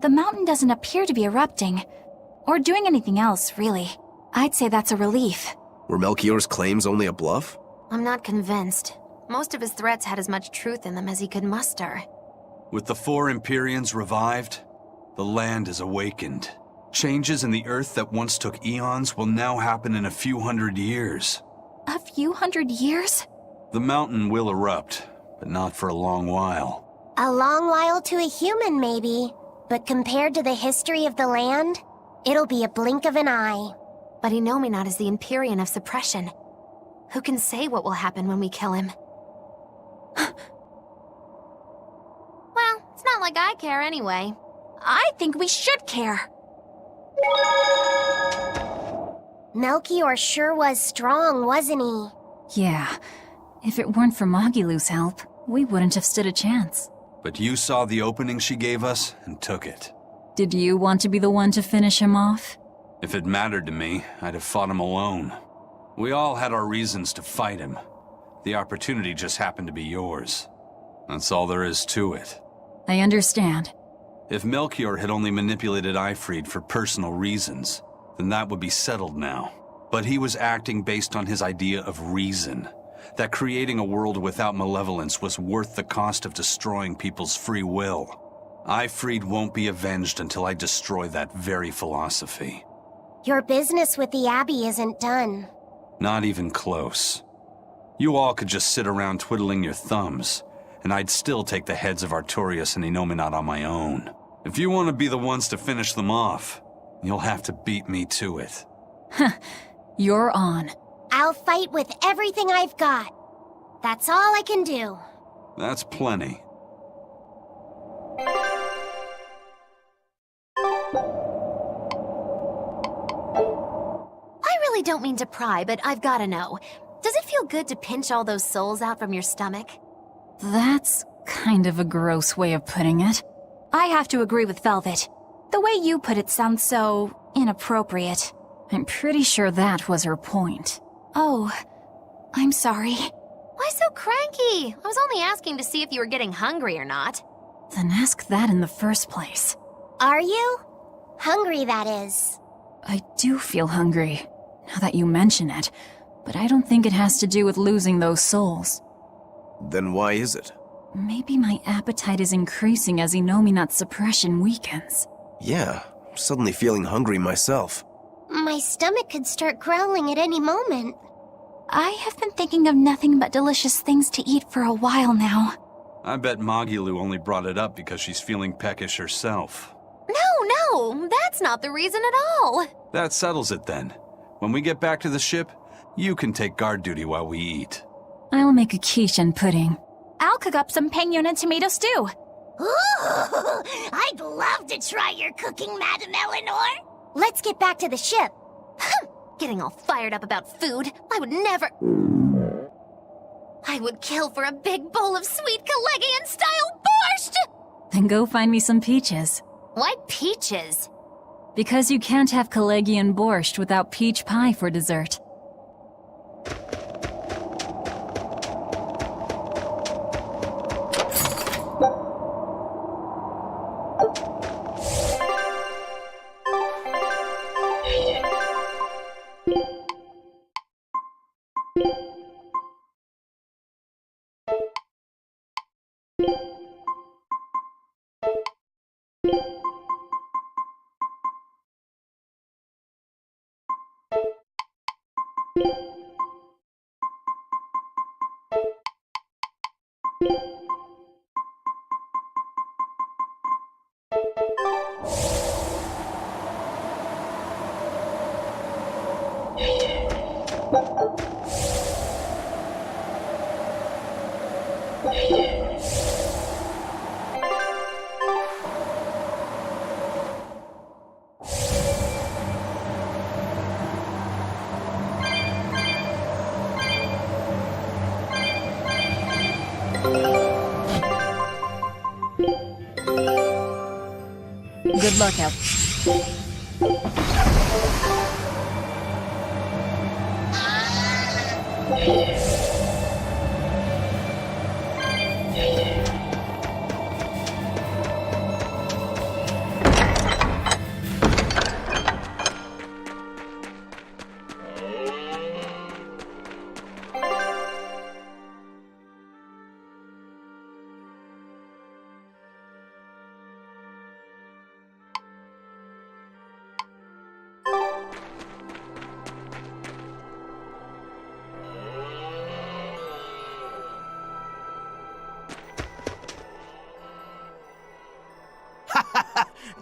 The mountain doesn't appear to be erupting, or doing anything else, really. I'd say that's a relief. Were Melchior's claims only a bluff? I'm not convinced. Most of his threats had as much truth in them as he could muster. With the 4 Empyreans revived, the land is awakened. Changes in the Earth that once took eons will now happen in a few hundred years. A few hundred years? The mountain will erupt, but not for a long while. A long while to a human, maybe. But compared to the history of the land, it'll be a blink of an eye. But Innominat is the Empyrean of suppression. Who can say what will happen when we kill him? Well, it's not like I care anyway. I think we should care. Melchior sure was strong, wasn't he? Yeah. If it weren't for Magilu's help, we wouldn't have stood a chance. But you saw the opening she gave us and took it. Did you want to be the one to finish him off? If it mattered to me, I'd have fought him alone. We all had our reasons to fight him. The opportunity just happened to be yours. That's all there is to it. I understand. If Melchior had only manipulated Ifrid for personal reasons, then that would be settled now. But he was acting based on his idea of reason. That creating a world without malevolence was worth the cost of destroying people's free will. Ifrid won't be avenged until I destroy that very philosophy. Your business with the Abbey isn't done. Not even close. You all could just sit around twiddling your thumbs, and I'd still take the heads of Artorias and Innominat on my own. If you want to be the ones to finish them off, you'll have to beat me to it. You're on. I'll fight with everything I've got. That's all I can do. That's plenty. I really don't mean to pry, but I've gotta know. Does it feel good to pinch all those souls out from your stomach? That's kind of a gross way of putting it. I have to agree with Velvet. The way you put it sounds so inappropriate. I'm pretty sure that was her point. Oh, I'm sorry. Why so cranky? I was only asking to see if you were getting hungry or not. Then ask that in the first place. Are you? Hungry, that is. I do feel hungry, now that you mention it, but I don't think it has to do with losing those souls. Then why is it? Maybe my appetite is increasing as Innominat's suppression weakens. Yeah, I'm suddenly feeling hungry myself. My stomach could start growling at any moment. I have been thinking of nothing but delicious things to eat for a while now. I bet Magilu only brought it up because she's feeling peckish herself. No, that's not the reason at all. That settles it then. When we get back to the ship, you can take guard duty while we eat. I'll make a quiche and pudding. I'll cook up some penguin and tomato stew. Ooh, I'd love to try your cooking, Madam Eleanor. Let's get back to the ship. Getting all fired up about food. I would never... I would kill for a big bowl of sweet Kalegian-style borscht! Then go find me some peaches. Why peaches? Because you can't have Kalegian borscht without peach pie for dessert. Good luck out.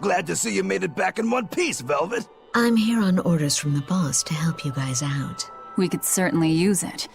Glad to see you made it back in one piece, Velvet. I'm here on orders from the boss to help you guys out. We could certainly use it.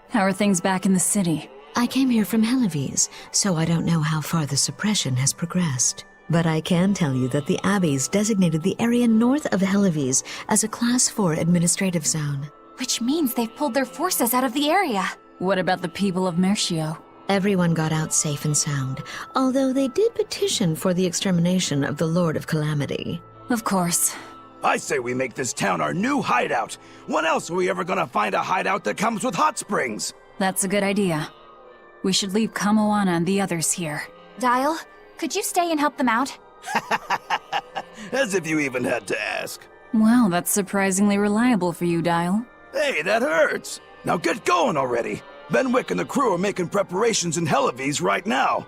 How are things back in the city? I came here from Helives, so I don't know how far the suppression has progressed. But I can tell you that the Abbeys designated the area north of Helives as a Class 4 administrative zone. Which means they've pulled their forces out of the area. What about the people of Mercio? Everyone got out safe and sound, although they did petition for the extermination of the Lord of Calamity. Of course. I say we make this town our new hideout. When else are we ever gonna find a hideout that comes with hot springs? That's a good idea. We should leave Kamoana and the others here. Dial, could you stay and help them out? As if you even had to ask. Well, that's surprisingly reliable for you, Dial. Hey, that hurts. Now get going already. Benwick and the crew are making preparations in Helives right now.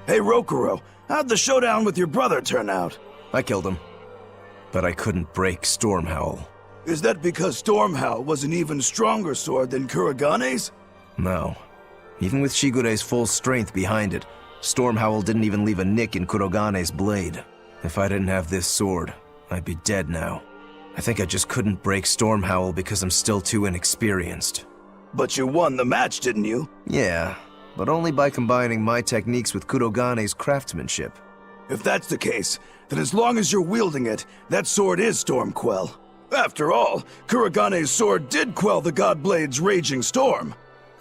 Hey, Rokuro, how'd the showdown with your brother turn out? I killed him. But I couldn't break Stormhowl. Is that because Stormhowl was an even stronger sword than Kuragane's? No. Even with Shigure's full strength behind it, Stormhowl didn't even leave a nick in Kurogane's blade. If I didn't have this sword, I'd be dead now. I think I just couldn't break Stormhowl because I'm still too inexperienced. But you won the match, didn't you? Yeah, but only by combining my techniques with Kurogane's craftsmanship. If that's the case, then as long as you're wielding it, that sword is Stormquell. After all, Kuragane's sword did quell the Godblade's raging storm.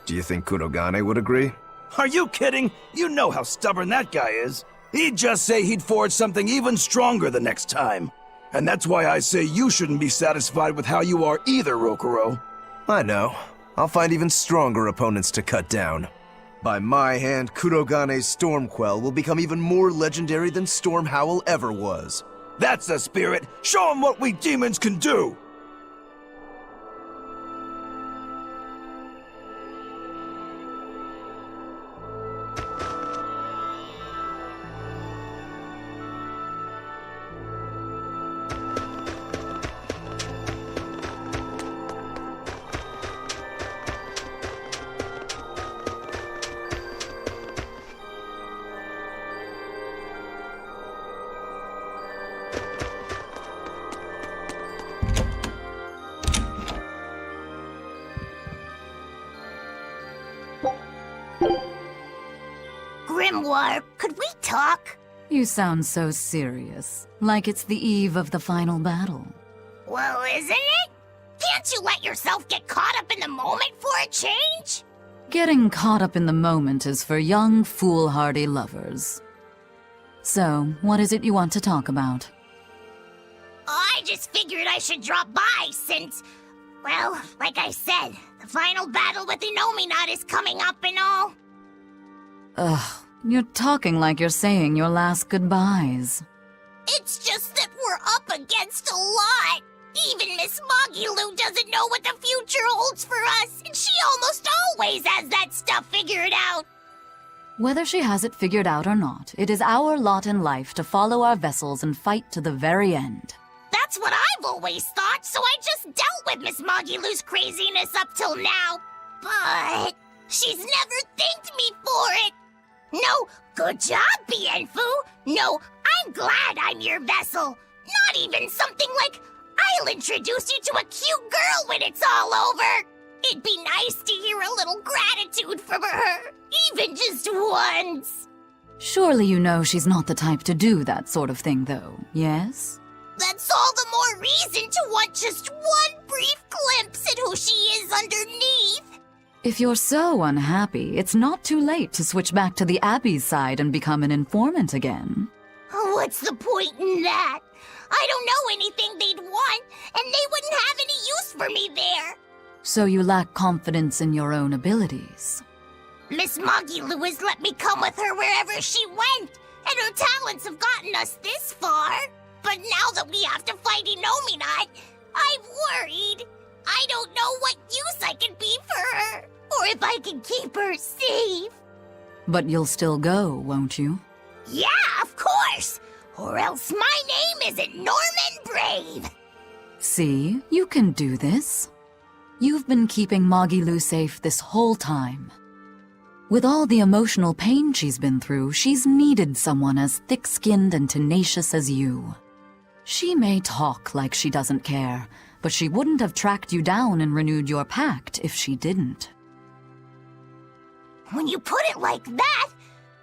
Do you think Kurogane would agree? Are you kidding? You know how stubborn that guy is. He'd just say he'd forge something even stronger the next time. And that's why I say you shouldn't be satisfied with how you are either, Rokuro. I know. I'll find even stronger opponents to cut down. By my hand, Kurogane's Stormquell will become even more legendary than Stormhowl ever was. That's the spirit! Show him what we demons can do! Grimoire, could we talk? You sound so serious, like it's the eve of the final battle. Well, isn't it? Can't you let yourself get caught up in the moment for a change? Getting caught up in the moment is for young, foolhardy lovers. So, what is it you want to talk about? I just figured I should drop by since, well, like I said, the final battle with Inominat is coming up and all. Ugh, you're talking like you're saying your last goodbyes. It's just that we're up against a lot. Even Miss Magilu doesn't know what the future holds for us, and she almost always has that stuff figured out. Whether she has it figured out or not, it is our lot in life to follow our vessels and fight to the very end. That's what I've always thought, so I just dealt with Miss Magilu's craziness up till now. But she's never thanked me for it. No, good job, Bienfu. No, I'm glad I'm your vessel. Not even something like, I'll introduce you to a cute girl when it's all over. It'd be nice to hear a little gratitude from her, even just once. Surely you know she's not the type to do that sort of thing, though, yes? That's all the more reason to want just one brief glimpse at who she is underneath. If you're so unhappy, it's not too late to switch back to the Abbey's side and become an informant again. What's the point in that? I don't know anything they'd want, and they wouldn't have any use for me there. So you lack confidence in your own abilities. Miss Magilu has let me come with her wherever she went, and her talents have gotten us this far. But now that we have to fight Inominat, I'm worried. I don't know what use I can be for her, or if I can keep her safe. But you'll still go, won't you? Yeah, of course! Or else my name isn't Norman Brave! See, you can do this. You've been keeping Magilu safe this whole time. With all the emotional pain she's been through, she's needed someone as thick-skinned and tenacious as you. She may talk like she doesn't care, but she wouldn't have tracked you down and renewed your pact if she didn't. When you put it like that,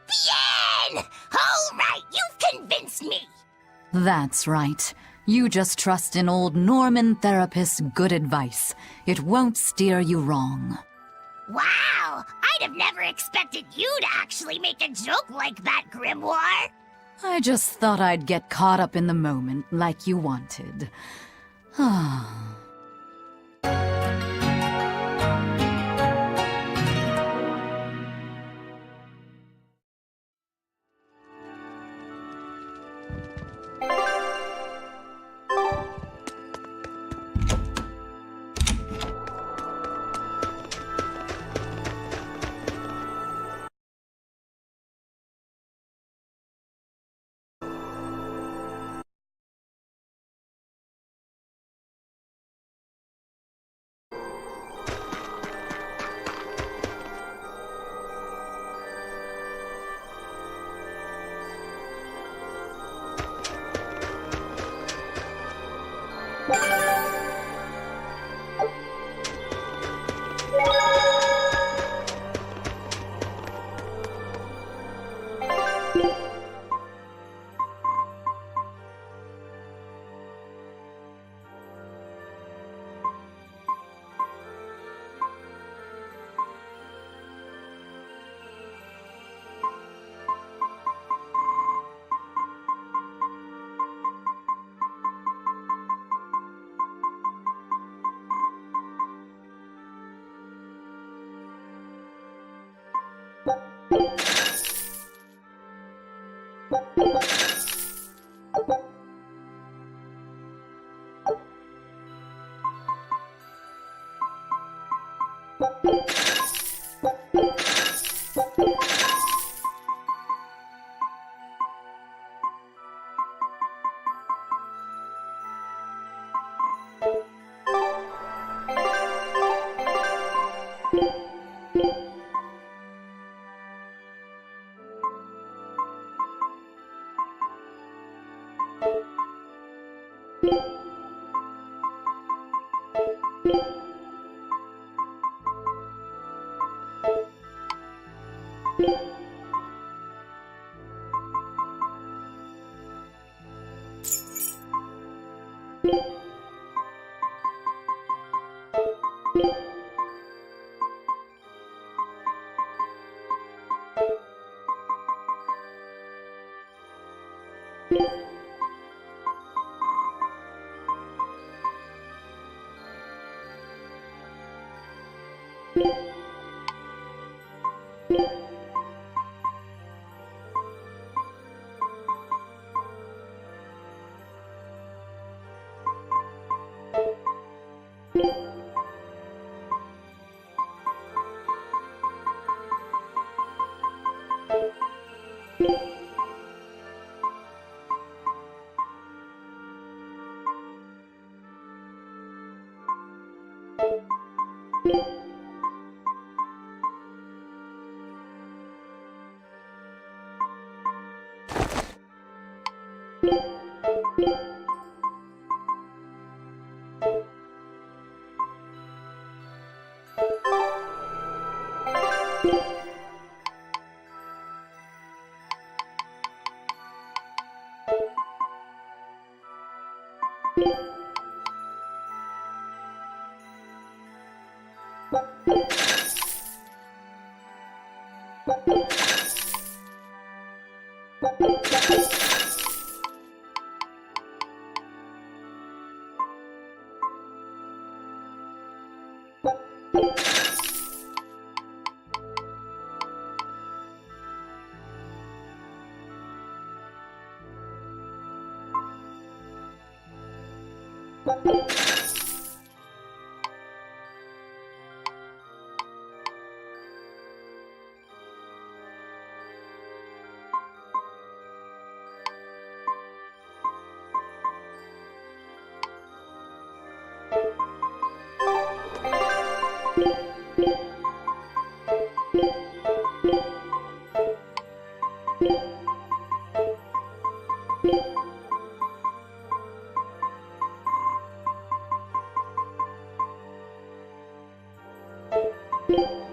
bien! All right, you've convinced me. That's right. You just trust in old Norman therapist's good advice. It won't steer you wrong. Wow, I'd have never expected you to actually make a joke like that, Grimoire. I just thought I'd get caught up in the moment like you wanted. You You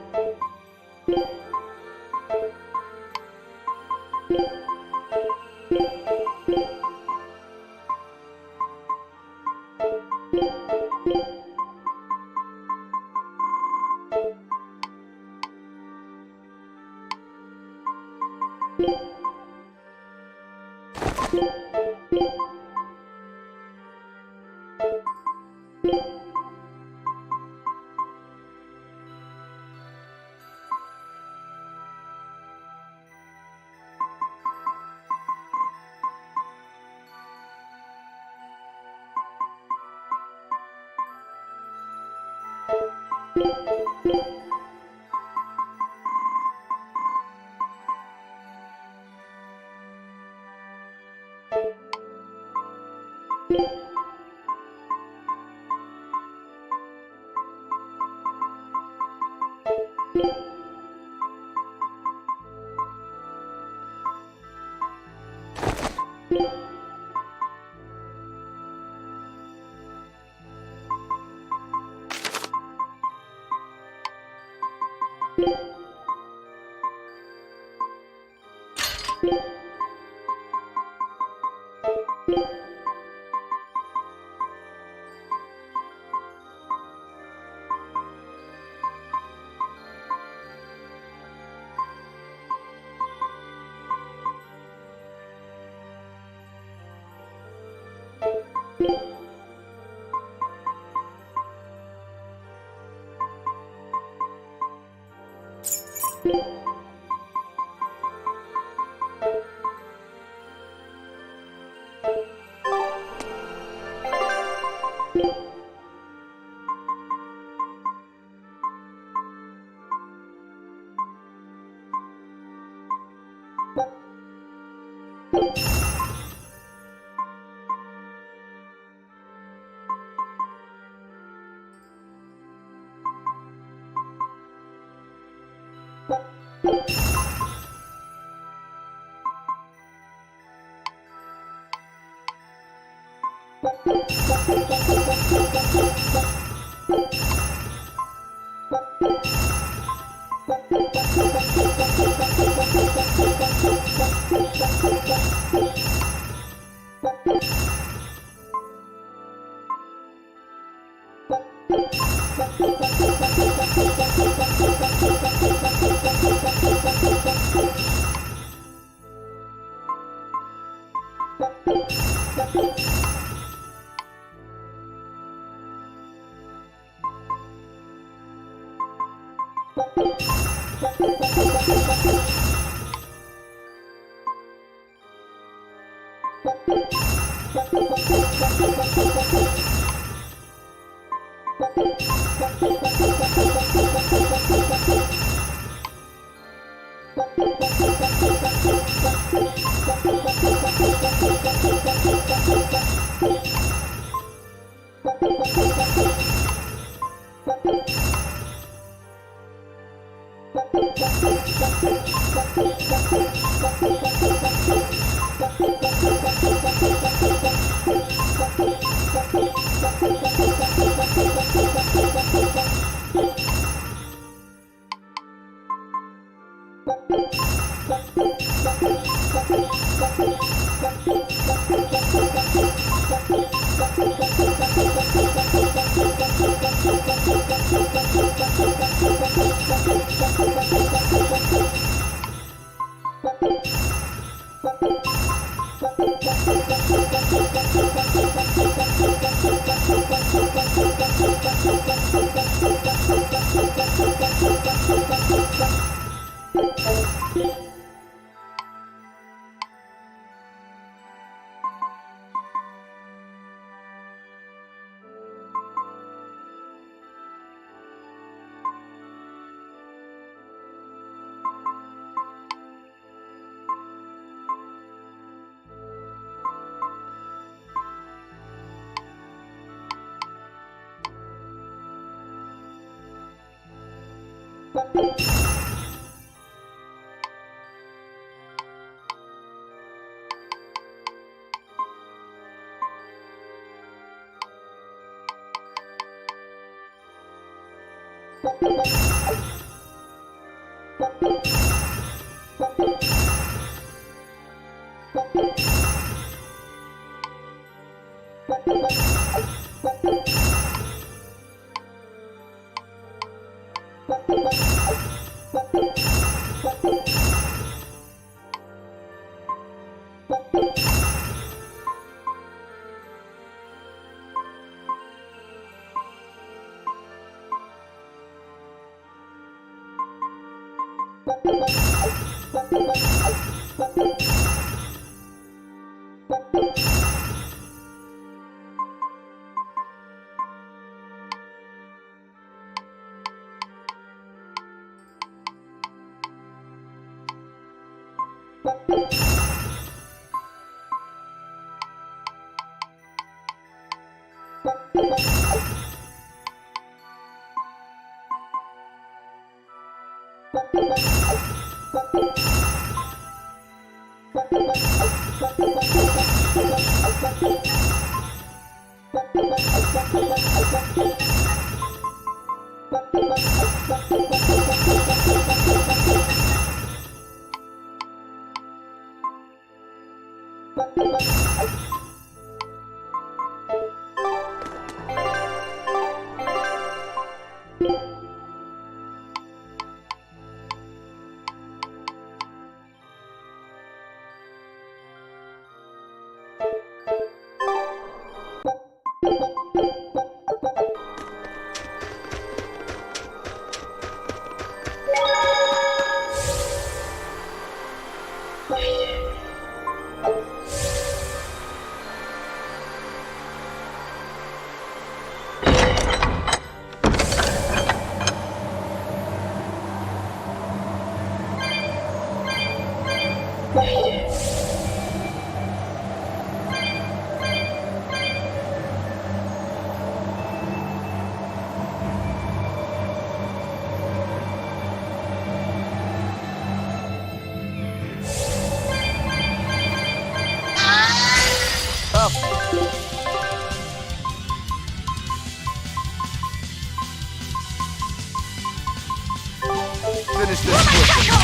Finish this quickly.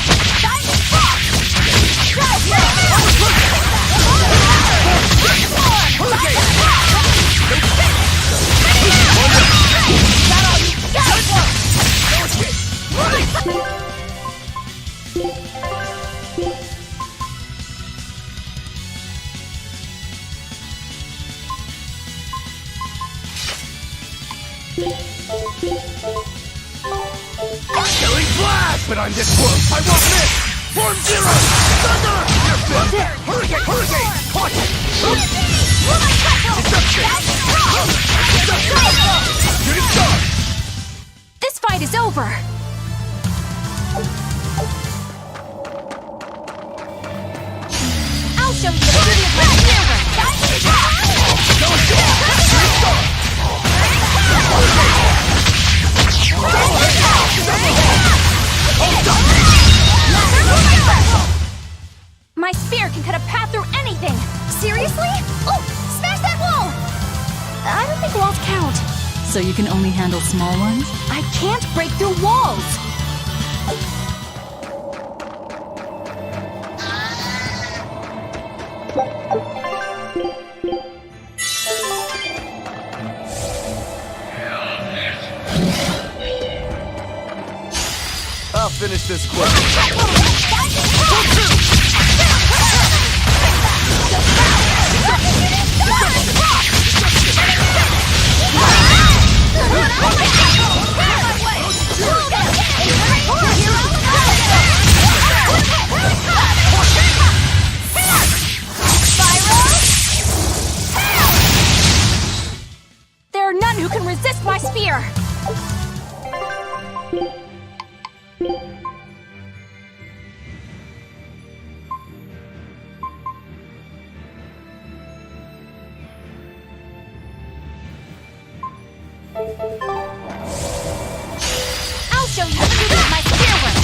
Killing flash! But I'm this close, I won't miss! Form zero! Thunder! You're fit! Hurricane! Hurricane! Caution! Shooting star! This fight is over! I'll show you the beauty of my hero! My spear can cut a path through anything! Seriously? Oh! Smash that wall! I don't think walls count. So you can only handle small ones? I can't break through walls! I'll finish this quick. There are none who can resist my spear! I'll show you the beauty of my spear work!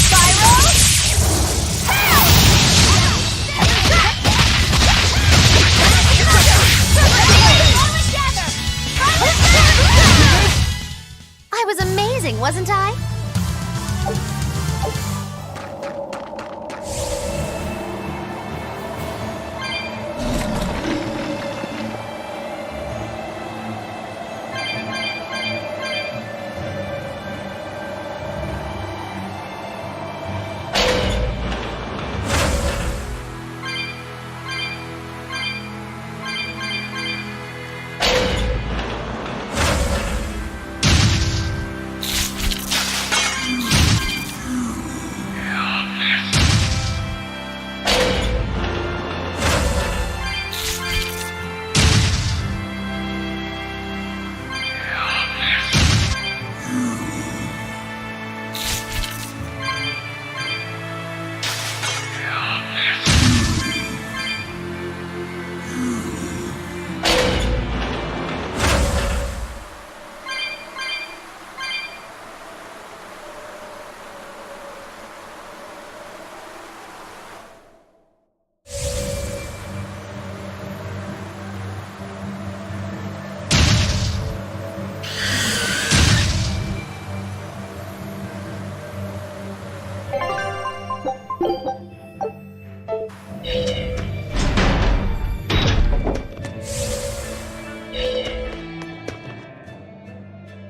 Fire! wasn't I?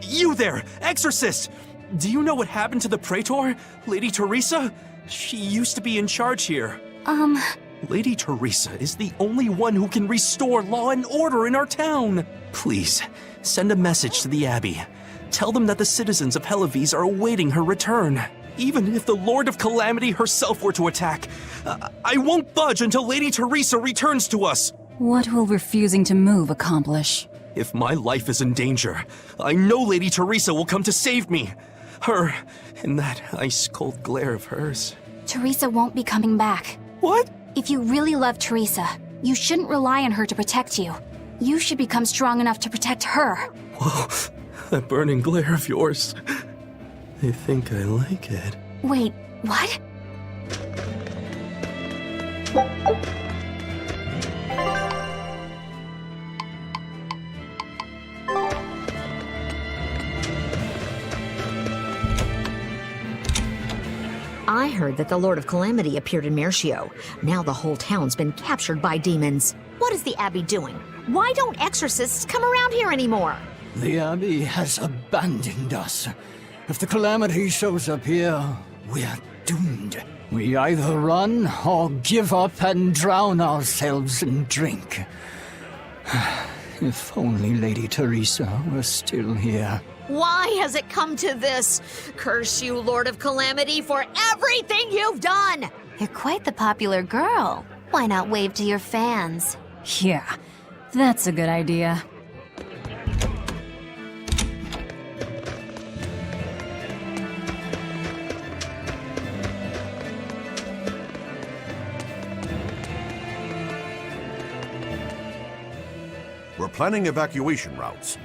You there, Exorcist! Do you know what happened to the Praetor, Lady Teresa? She used to be in charge here. Lady Teresa is the only one who can restore law and order in our town. Please, send a message to the Abbey. Tell them that the citizens of Helives are awaiting her return. Even if the Lord of Calamity herself were to attack, I won't budge until Lady Teresa returns to us. What will refusing to move accomplish? If my life is in danger, I know Lady Teresa will come to save me. Her, in that ice-cold glare of hers. Teresa won't be coming back. What? If you really love Teresa, you shouldn't rely on her to protect you. You should become strong enough to protect her. Whoa, that burning glare of yours. I think I like it. Wait, what? I heard that the Lord of Calamity appeared in Mercio. Now the whole town's been captured by demons. What is the Abbey doing? Why don't exorcists come around here anymore? The Abbey has abandoned us. If the Calamity shows up here, we're doomed. We either run or give up and drown ourselves in drink. If only Lady Teresa were still here. Why has it come to this? Curse you, Lord of Calamity, for everything you've done! You're quite the popular girl. Why not wave to your fans? Yeah, that's a good idea. We're planning evacuation routes.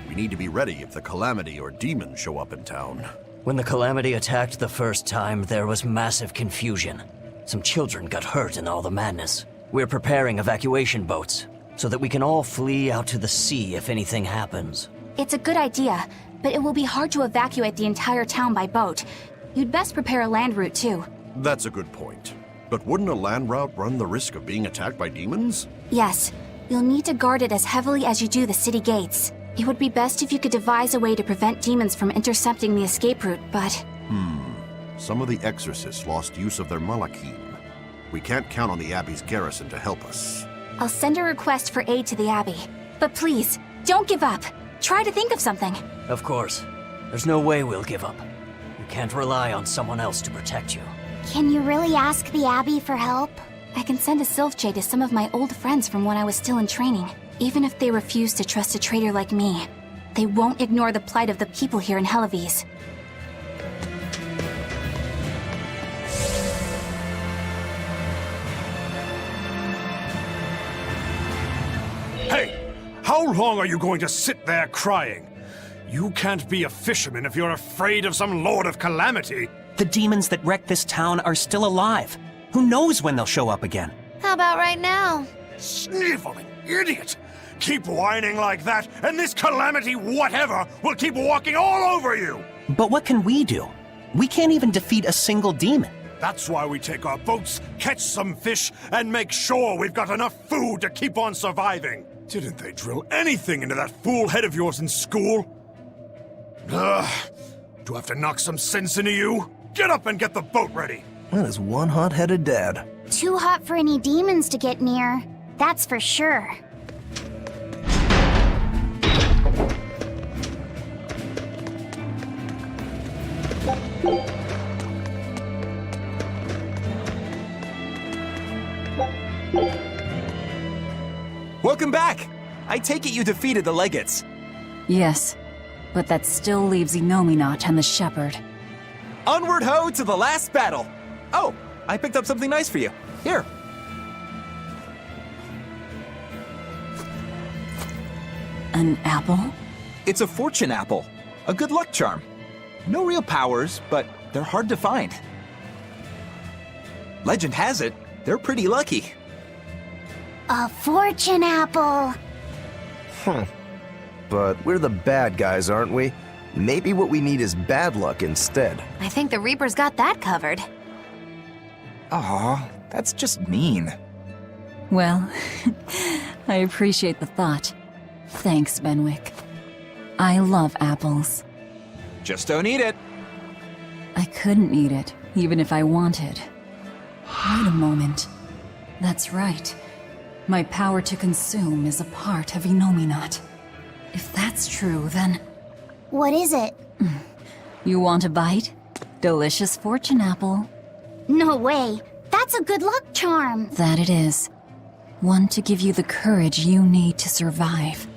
We need to be ready if the Calamity or demons show up in town. When the Calamity attacked the first time, there was massive confusion. Some children got hurt in all the madness. We're preparing evacuation boats, so that we can all flee out to the sea if anything happens. It's a good idea, but it will be hard to evacuate the entire town by boat. You'd best prepare a land route, too. That's a good point. But wouldn't a land route run the risk of being attacked by demons? Yes. You'll need to guard it as heavily as you do the city gates. It would be best if you could devise a way to prevent demons from intercepting the escape route, but... Some of the exorcists lost use of their malachim. We can't count on the Abbey's garrison to help us. I'll send a request for aid to the Abbey. But please, don't give up. Try to think of something. Of course. There's no way we'll give up. You can't rely on someone else to protect you. Can you really ask the Abbey for help? I can send a Sylph-Jade to some of my old friends from when I was still in training. Even if they refuse to trust a traitor like me, they won't ignore the plight of the people here in Helives. Hey! How long are you going to sit there crying? You can't be a fisherman if you're afraid of some Lord of Calamity. The demons that wrecked this town are still alive. Who knows when they'll show up again? How about right now? Sniveling idiot! Keep whining like that, and this calamity whatever will keep walking all over you! But what can we do? We can't even defeat a single demon. That's why we take our boats, catch some fish, and make sure we've got enough food to keep on surviving. Didn't they drill anything into that fool head of yours in school? Ugh. Do I have to knock some sense into you? Get up and get the boat ready! That is one hot-headed dad. Too hot for any demons to get near. That's for sure. Welcome back! I take it you defeated the Legates. Yes, but that still leaves Inominat and the Shepherd. Onward ho to the last battle! Oh, I picked up something nice for you. Here. An apple? It's a fortune apple. A good luck charm. No real powers, but they're hard to find. Legend has it, they're pretty lucky. A fortune apple. But we're the bad guys, aren't we? Maybe what we need is bad luck instead. I think the Reaper's got that covered. Aw, that's just mean. Well, I appreciate the thought. Thanks, Benwick. I love apples. Just don't eat it. I couldn't eat it, even if I wanted. Wait a moment. That's right. My power to consume is a part of Inominat. If that's true, then... What is it? You want a bite? Delicious fortune apple. No way. That's a good luck charm. That it is. One to give you the courage you need to survive.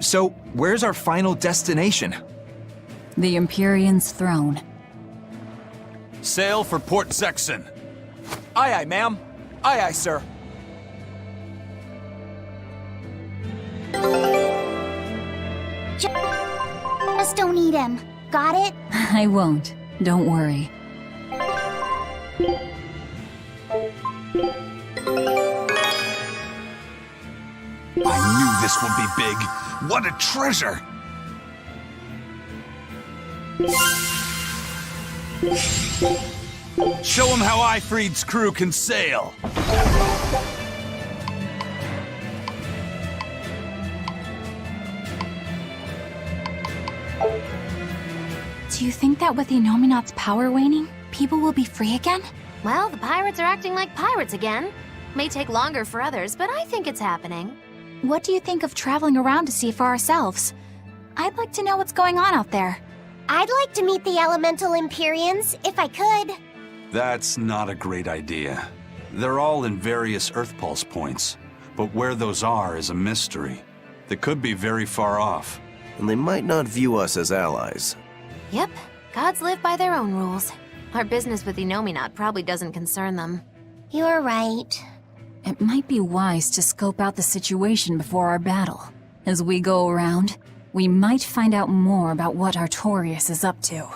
So, where's our final destination? The Empyrean's throne. Sail for Port Zexon. Aye, aye, ma'am. Aye, aye, sir. Just don't eat him. Got it? I won't. Don't worry. I knew this would be big. What a treasure! Show him how Ifreed's crew can sail. Do you think that with Inominat's power waning, people will be free again? Well, the pirates are acting like pirates again. May take longer for others, but I think it's happening. What do you think of traveling around to see for ourselves? I'd like to know what's going on out there. I'd like to meet the elemental Empyreans, if I could. That's not a great idea. They're all in various Earth Pulse points, but where those are is a mystery. They could be very far off. And they might not view us as allies. Yep, gods live by their own rules. Our business with Inominat probably doesn't concern them. You're right. It might be wise to scope out the situation before our battle. As we go around, we might find out more about what Artorias is up to.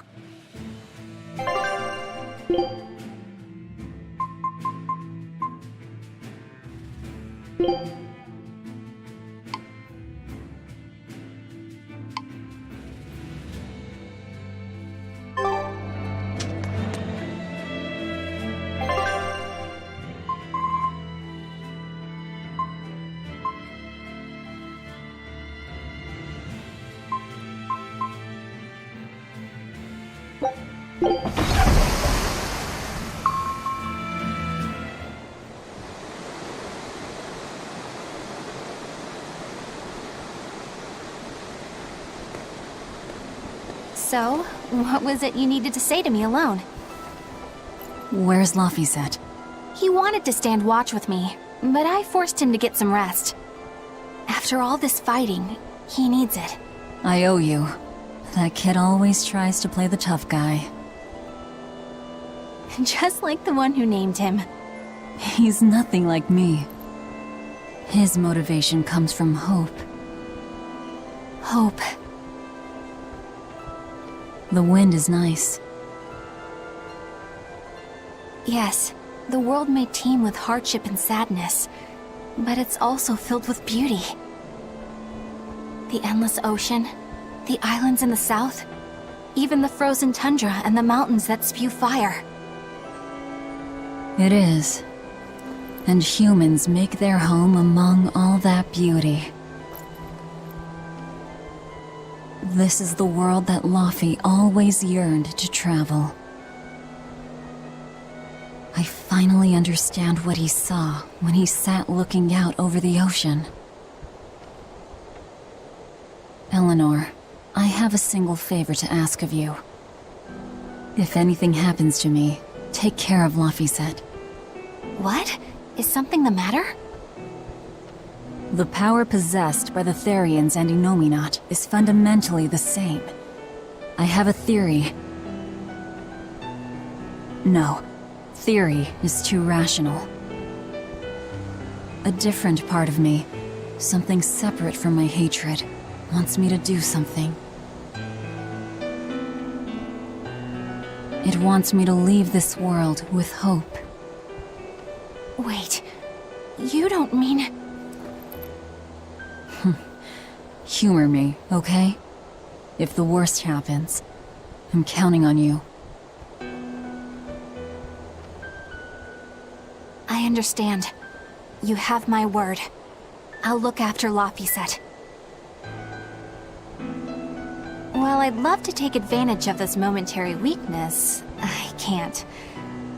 So, what was it you needed to say to me alone? Where's Laphicet? He wanted to stand watch with me, but I forced him to get some rest. After all this fighting, he needs it. I owe you. That kid always tries to play the tough guy. Just like the one who named him. He's nothing like me. His motivation comes from hope. Hope. The wind is nice. Yes, the world may teem with hardship and sadness, but it's also filled with beauty. The endless ocean, the islands in the south, even the frozen tundra and the mountains that spew fire. It is. And humans make their home among all that beauty. This is the world that Laufey always yearned to travel. I finally understand what he saw when he sat looking out over the ocean. Eleanor, I have a single favor to ask of you. If anything happens to me, take care of Laufeyset. What? Is something the matter? The power possessed by the Therians and Innominat is fundamentally the same. I have a theory. No, theory is too rational. A different part of me, something separate from my hatred, wants me to do something. It wants me to leave this world with hope. Wait, you don't mean... Humor me, okay? If the worst happens, I'm counting on you. I understand. You have my word. I'll look after Laufeyset. While I'd love to take advantage of this momentary weakness, I can't.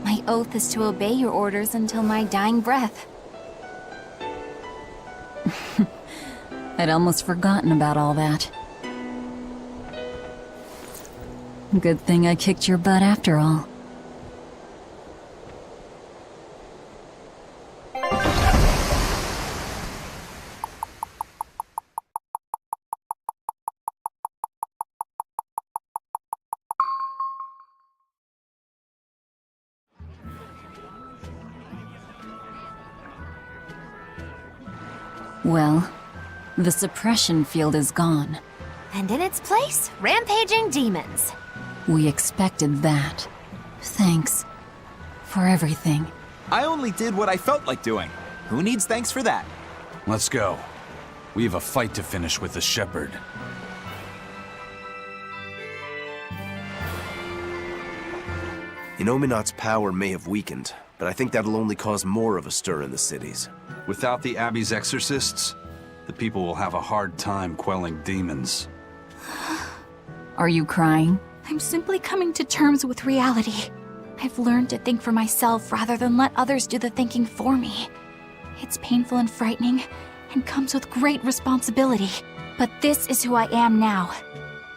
My oath is to obey your orders until my dying breath. I'd almost forgotten about all that. Good thing I kicked your butt after all. Well, the suppression field is gone. And in its place, rampaging demons. We expected that. Thanks for everything. I only did what I felt like doing. Who needs thanks for that? Let's go. We have a fight to finish with the Shepherd. Innominat's power may have weakened, but I think that'll only cause more of a stir in the cities. Without the Abbey's exorcists, the people will have a hard time quelling demons. Are you crying? I'm simply coming to terms with reality. I've learned to think for myself rather than let others do the thinking for me. It's painful and frightening, and comes with great responsibility. But this is who I am now.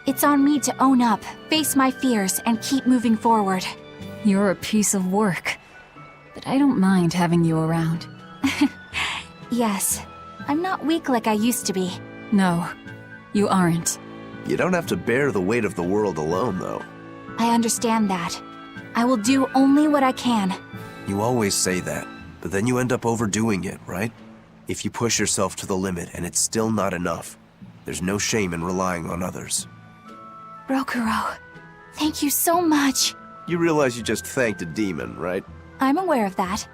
It's on me to own up, face my fears, and keep moving forward. You're a piece of work, but I don't mind having you around. Yes, I'm not weak like I used to be. No, you aren't. You don't have to bear the weight of the world alone, though. I understand that. I will do only what I can. You always say that, but then you end up overdoing it, right? If you push yourself to the limit and it's still not enough, there's no shame in relying on others. Rokuro, thank you so much. You realize you just thanked a demon, right? I'm aware of that.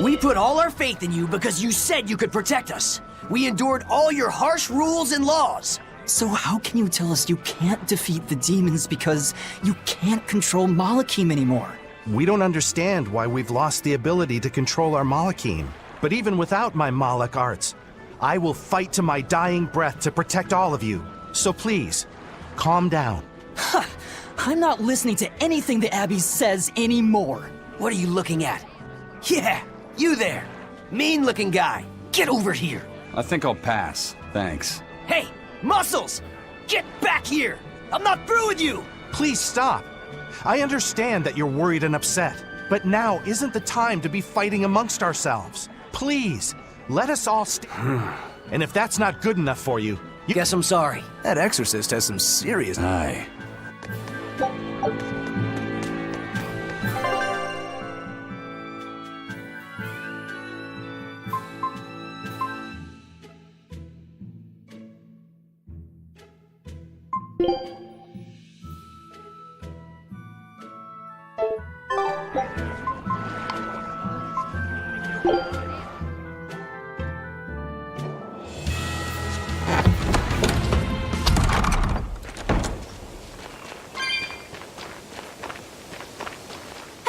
We put all our faith in you because you said you could protect us. We endured all your harsh rules and laws. So how can you tell us you can't defeat the demons because you can't control Malakim anymore? We don't understand why we've lost the ability to control our Malakim. But even without my Malak arts, I will fight to my dying breath to protect all of you. So please, calm down. Ha! I'm not listening to anything the Abbey says anymore. What are you looking at? Yeah, you there. Mean-looking guy. Get over here. I think I'll pass. Thanks. Hey, Muscles! Get back here! I'm not through with you! Please stop. I understand that you're worried and upset, but now isn't the time to be fighting amongst ourselves. Please, let us all And if that's not good enough for you... Guess I'm sorry. That exorcist has some serious... Aye. At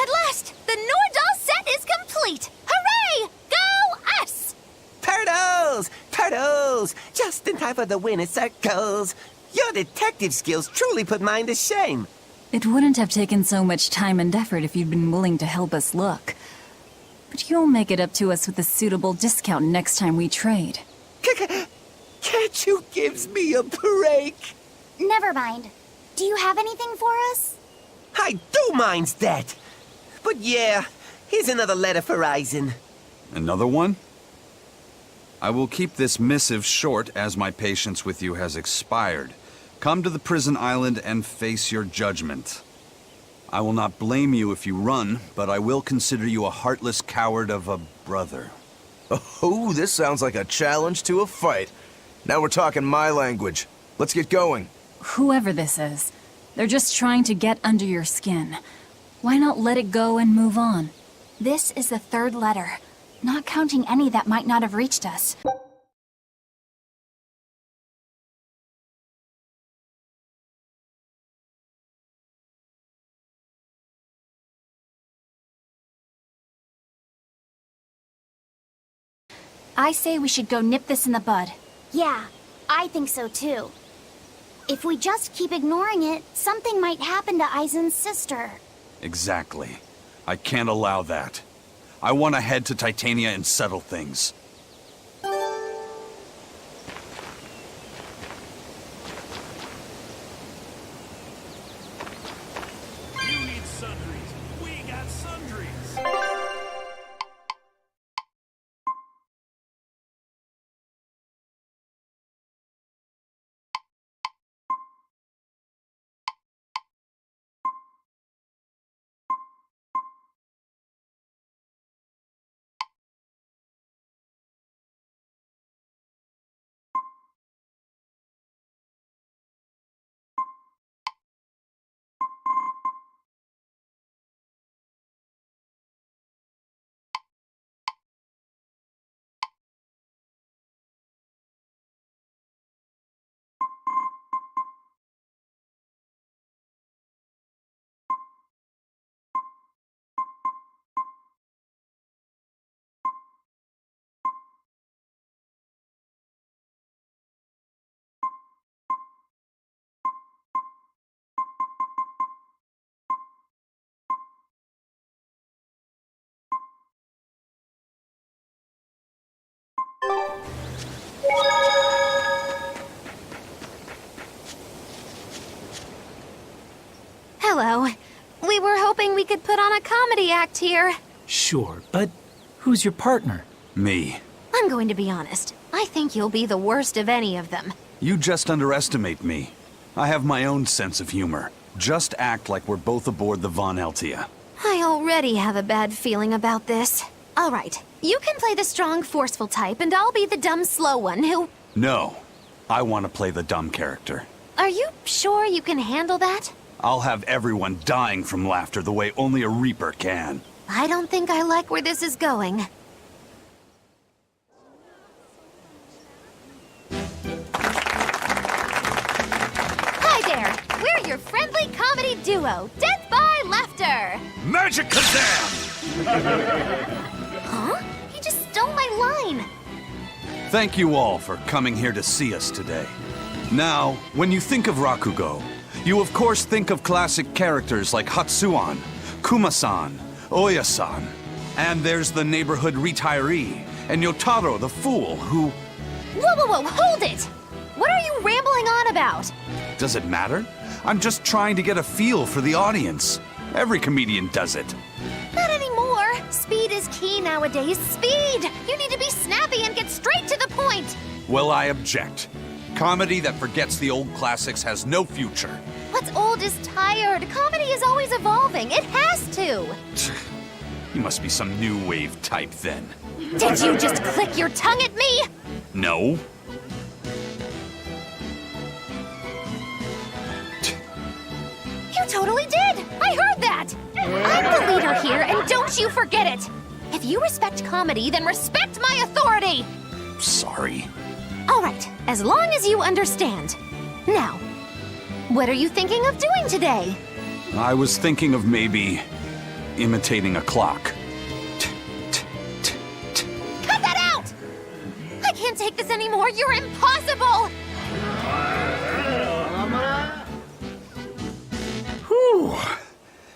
last, the Nordal set is complete! Hooray! Go us! Turtles! Turtles! Just in time for the winner circles. Your detective skills truly put mine to shame. It wouldn't have taken so much time and effort if you'd been willing to help us look. But you'll make it up to us with a suitable discount next time we trade. Can't you give me a break? Never mind. Do you have anything for us? I do mind's that. But yeah, here's another letter for Eisen. Another one? I will keep this missive short as my patience with you has expired. Come to the prison island and face your judgment. I will not blame you if you run, but I will consider you a heartless coward of a brother. Oh, this sounds like a challenge to a fight. Now we're talking my language. Let's get going. Whoever this is, they're just trying to get under your skin. Why not let it go and move on? This is the third letter, not counting any that might not have reached us. I say we should go nip this in the bud. Yeah, I think so too. If we just keep ignoring it, something might happen to Eisen's sister. Exactly. I can't allow that. I want to head to Titania and settle things. You need sundries. We got sundries. Hello. We were hoping we could put on a comedy act here. Sure, but who's your partner? Me. I'm going to be honest. I think you'll be the worst of any of them. You just underestimate me. I have my own sense of humor. Just act like we're both aboard the Von Eltia. I already have a bad feeling about this. All right, you can play the strong, forceful type, and I'll be the dumb, slow one who... No. I want to play the dumb character. Are you sure you can handle that? I'll have everyone dying from laughter the way only a Reaper can. I don't think I like where this is going. Hi there! We're your friendly comedy duo, Death by Laughter! Magic Kazam! Huh? He just stole my line! Thank you all for coming here to see us today. Now, when you think of Rakugo, you of course think of classic characters like Hatsuan, Kuma-san, Oya-san, and there's the neighborhood retiree, and Yotaro the fool who... Whoa, whoa, whoa, hold it! What are you rambling on about? Does it matter? I'm just trying to get a feel for the audience. Every comedian does it. Not anymore! Speed is key nowadays. Speed! You need to be snappy and get straight to the point! Well, I object. Comedy that forgets the old classics has no future. What's old is tired. Comedy is always evolving. It has to. You must be some new wave type then. Did you just click your tongue at me? No. You totally did. I heard that. I'm the leader here, and don't you forget it. If If you respect comedy, then respect my authority! Sorry. Alright, as long as you understand. Now, what are you thinking of doing today? I was thinking of maybe imitating a clock. Cut that out! I can't take this anymore, you're impossible! Whew.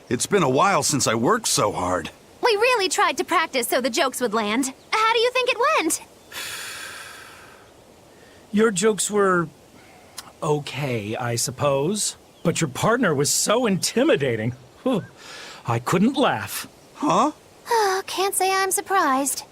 It's been a while since I worked so hard. We really tried to practice so the jokes would land. How do you think it went? Your jokes were okay, I suppose. But your partner was so intimidating. Whew. I couldn't laugh. Huh? Can't say I'm surprised.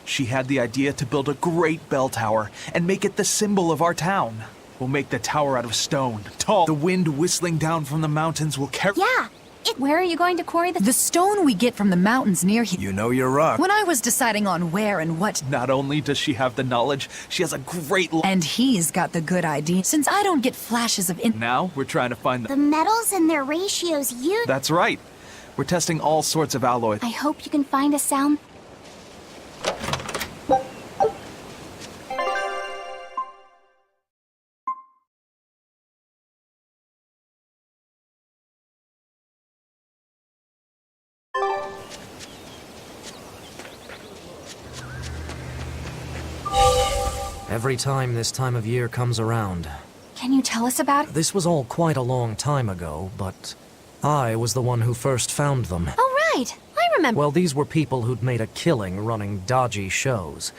She had the idea to build a great bell tower and make it the symbol of our town. We'll make the tower out of stone, tall. The wind whistling down from the mountains will carry... Yeah. Where are you going to quarry the stone we get from the mountains near here? You know your rock. When I was deciding on where and what... Not only does she have the knowledge, she has a great... And he's got the good idea, since I don't get flashes of... Now, we're trying to find The metals and their ratios you... That's right. We're testing all sorts of alloys. I hope you can find a sound... Every time this time of year comes around. Can you tell us about it? This was all quite a long time ago, but I was the one who first found them. Oh, right. I remember. Well, these were people who'd made a killing running dodgy shows.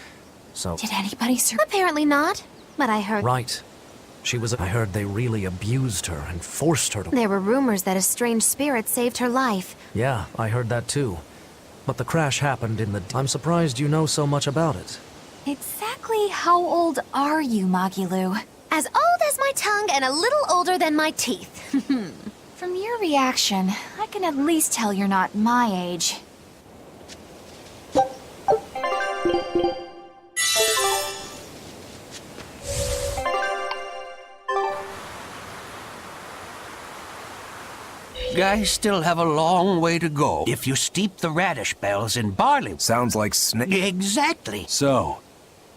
So... Did anybody Apparently not, but I heard... Right. I heard they really abused her and forced her to... There were rumors that a strange spirit saved her life. Yeah, I heard that too. But the crash happened in the... I'm surprised you know so much about it. Exactly how old are you, Magilu? As old as my tongue and a little older than my teeth. From your reaction, I can at least tell you're not my age. Guys still have a long way to go if you steep the radish bells in barley. Sounds like snake. Exactly. So,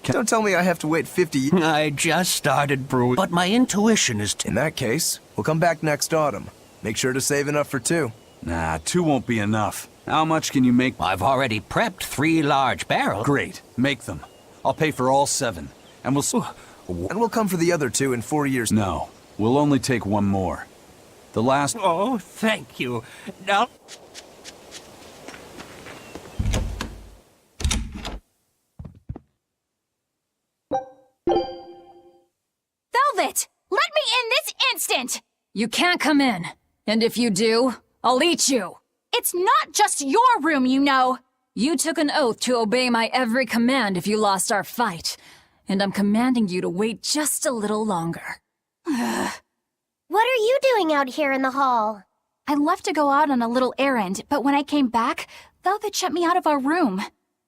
don't tell me I have to wait 50 years. I just started brewing, but my intuition is... In that case, we'll come back next autumn. Make sure to save enough for 2. Nah, 2 won't be enough. How much can you make? I've already prepped 3 large barrels. Great. Make them. I'll pay for all 7. And we'll come for the other 2 in 4 years. No. We'll only take 1 more. The last... Oh, thank you. Now... Velvet! Let me in this instant! You can't come in. And if you do, I'll eat you. It's not just your room, you know. You took an oath to obey my every command if you lost our fight. And I'm commanding you to wait just a little longer. What are you doing out here in the hall? I left to go out on a little errand, but when I came back, Velvet shut me out of our room.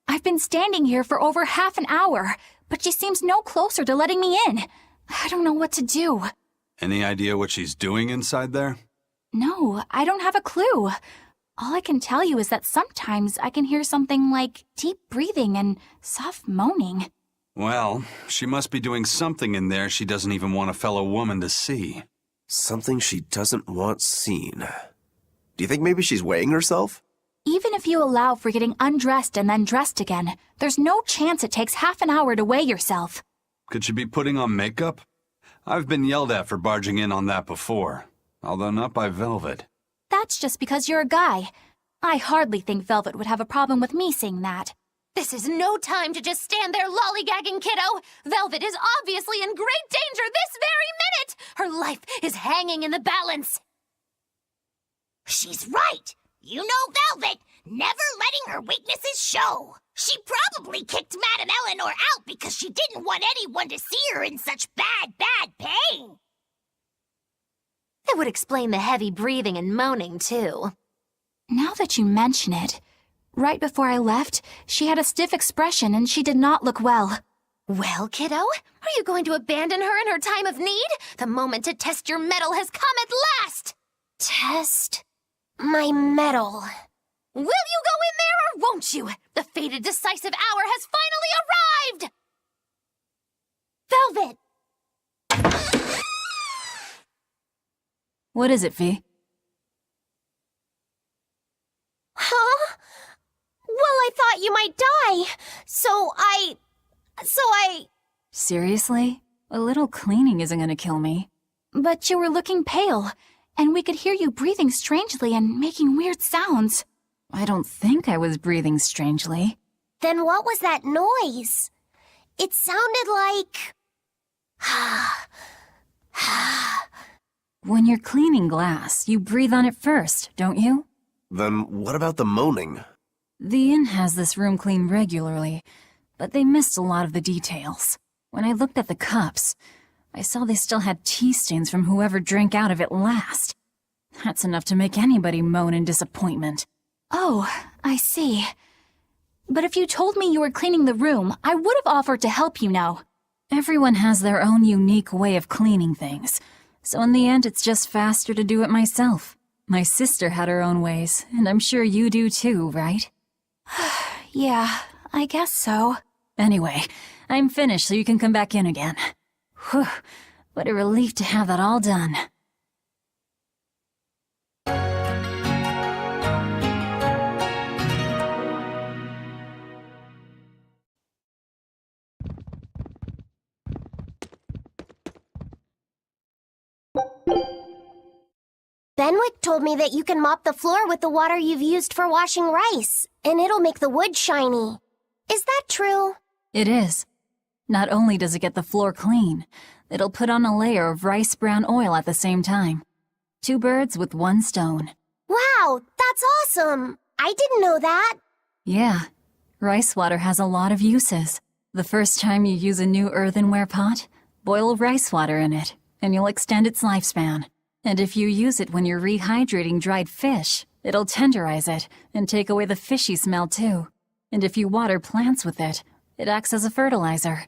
I've been standing here for over half an hour, but she seems no closer to letting me in. I don't know what to do. Any idea what she's doing inside there? No, I don't have a clue. All I can tell you is that sometimes I can hear something like deep breathing and soft moaning. Well, she must be doing something in there she doesn't even want a fellow woman to see. Something she doesn't want seen. Do you think maybe she's weighing herself? Even if you allow for getting undressed and then dressed again, there's no chance it takes half an hour to weigh yourself. Could she be putting on makeup? I've been yelled at for barging in on that before, although not by Velvet. That's just because you're a guy. I hardly think Velvet would have a problem with me seeing that. This is no time to just stand there lollygagging, kiddo. Velvet is obviously in great danger this very minute. Her life is hanging in the balance. She's right. You know Velvet, never letting her weaknesses show. She probably kicked Madame Eleanor out because she didn't want anyone to see her in such bad pain. That would explain the heavy breathing and moaning, too. Now that you mention it, right before I left, she had a stiff expression and she did not look well. Well, kiddo, are you going to abandon her in her time of need? The moment to test your mettle has come at last! Test my mettle. Will you go in there or won't you? The fated decisive hour has finally arrived! Velvet! What is it, V? Huh? Well, I thought you might die, so I... Seriously? A little cleaning isn't gonna kill me. But you were looking pale, and we could hear you breathing strangely and making weird sounds. I don't think I was breathing strangely. Then what was that noise? It sounded like... When you're cleaning glass, you breathe on it first, don't you? Then what about the moaning? The inn has this room cleaned regularly, but they missed a lot of the details. When I looked at the cups, I saw they still had tea stains from whoever drank out of it last. That's enough to make anybody moan in disappointment. Oh, I see. But if you told me you were cleaning the room, I would have offered to help you now. Everyone has their own unique way of cleaning things, so in the end it's just faster to do it myself. My sister had her own ways, and I'm sure you do too, right? Yeah, I guess so. Anyway, I'm finished so you can come back in again. Whew, what a relief to have that all done. Benwick told me that you can mop the floor with the water you've used for washing rice, and it'll make the wood shiny. Is that true? It is. Not only does it get the floor clean, it'll put on a layer of rice brown oil at the same time. 2 birds with 1 stone. Wow, that's awesome! I didn't know that. Yeah, rice water has a lot of uses. The first time you use a new earthenware pot, boil rice water in it, and you'll extend its lifespan. And if you use it when you're rehydrating dried fish, it'll tenderize it and take away the fishy smell too. And if you water plants with it, it acts as a fertilizer.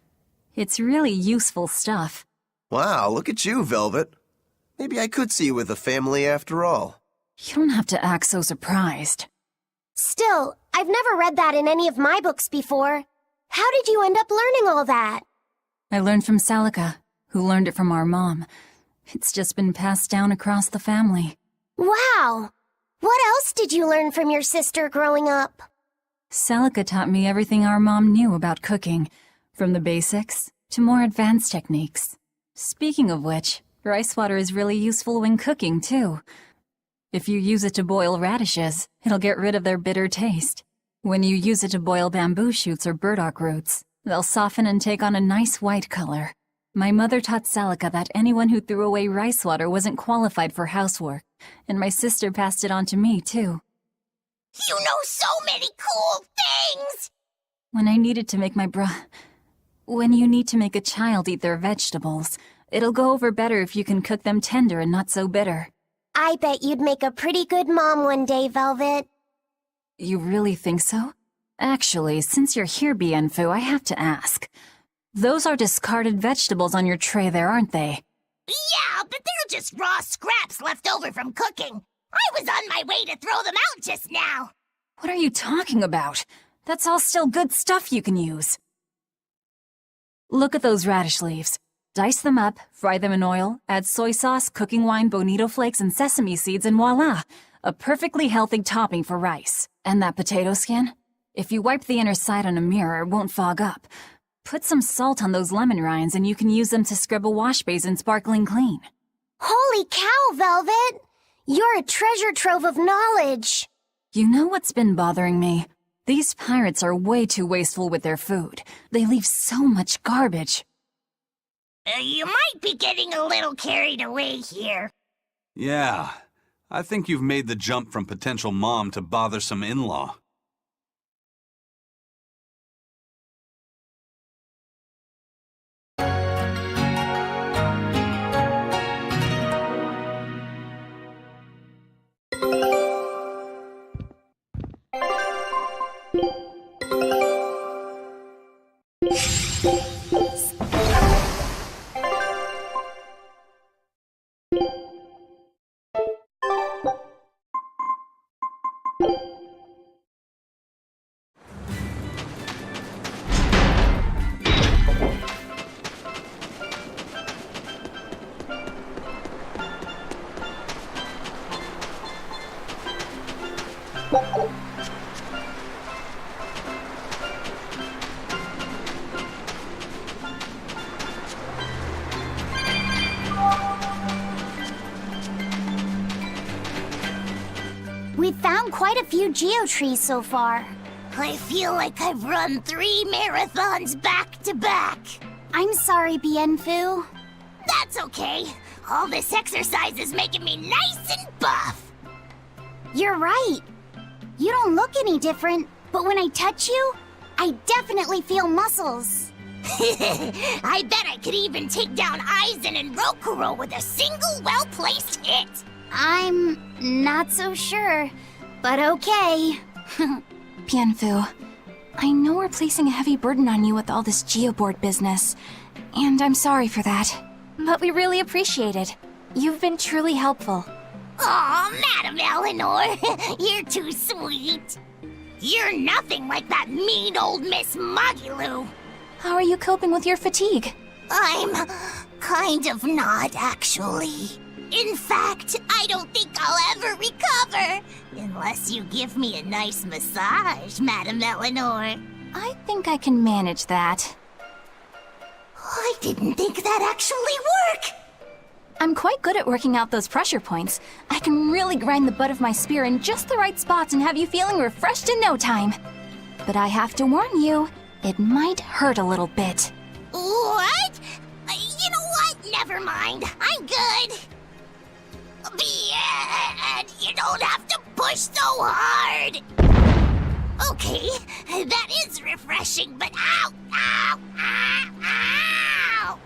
It's really useful stuff. Wow, look at you, Velvet. Maybe I could see you with a family after all. You don't have to act so surprised. Still, I've never read that in any of my books before. How did you end up learning all that? I learned from Salika, who learned it from our mom. It's just been passed down across the family. Wow! What else did you learn from your sister growing up? Salika taught me everything our mom knew about cooking, from the basics to more advanced techniques. Speaking of which, rice water is really useful when cooking, too. If you use it to boil radishes, it'll get rid of their bitter taste. When you use it to boil bamboo shoots or burdock roots, they'll soften and take on a nice white color. My mother taught Salika that anyone who threw away rice water wasn't qualified for housework, and my sister passed it on to me, too. You know so many cool things! When I needed to make When you need to make a child eat their vegetables, it'll go over better if you can cook them tender and not so bitter. I bet you'd make a pretty good mom one day, Velvet. You really think so? Actually, since you're here, Bienfu, I have to ask. Those are discarded vegetables on your tray there, aren't they? Yeah, but they're just raw scraps left over from cooking. I was on my way to throw them out just now. What are you talking about? That's all still good stuff you can use. Look at those radish leaves. Dice them up, fry them in oil, add soy sauce, cooking wine, bonito flakes, and sesame seeds, and voila! A perfectly healthy topping for rice. And that potato skin? If you wipe the inner side on a mirror, it won't fog up. Put some salt on those lemon rinds and you can use them to scrub a wash basin sparkling clean. Holy cow, Velvet! You're a treasure trove of knowledge. You know what's been bothering me? These pirates are way too wasteful with their food. They leave so much garbage. You might be getting a little carried away here. Yeah, I think you've made the jump from potential mom to bothersome in-law. We've found quite a few geotrees so far. I feel like I've run 3 marathons back to back. I'm sorry, Bienfu. That's okay. All this exercise is making me nice and buff. You're right. You don't look any different, but when I touch you, I definitely feel muscles. I bet I could even take down Aizen and Rokuro with a single well-placed hit. I'm not so sure, but okay. Bienfu, I know we're placing a heavy burden on you with all this geoboard business, and I'm sorry for that. But we really appreciate it. You've been truly helpful. Aw, Madam Eleanor, you're too sweet. You're nothing like that mean old Miss Magilu. How are you coping with your fatigue? I'm kind of not, actually. In fact, I don't think I'll ever recover. Unless you give me a nice massage, Madam Eleanor. I think I can manage that. I didn't think that actually worked. I'm quite good at working out those pressure points. I can really grind the butt of my spear in just the right spots and have you feeling refreshed in no time. But I have to warn you, it might hurt a little bit. What? You know what? Never mind. I'm good. And you don't have to push so hard. Okay, that is refreshing, but ow, ow, ow, ow!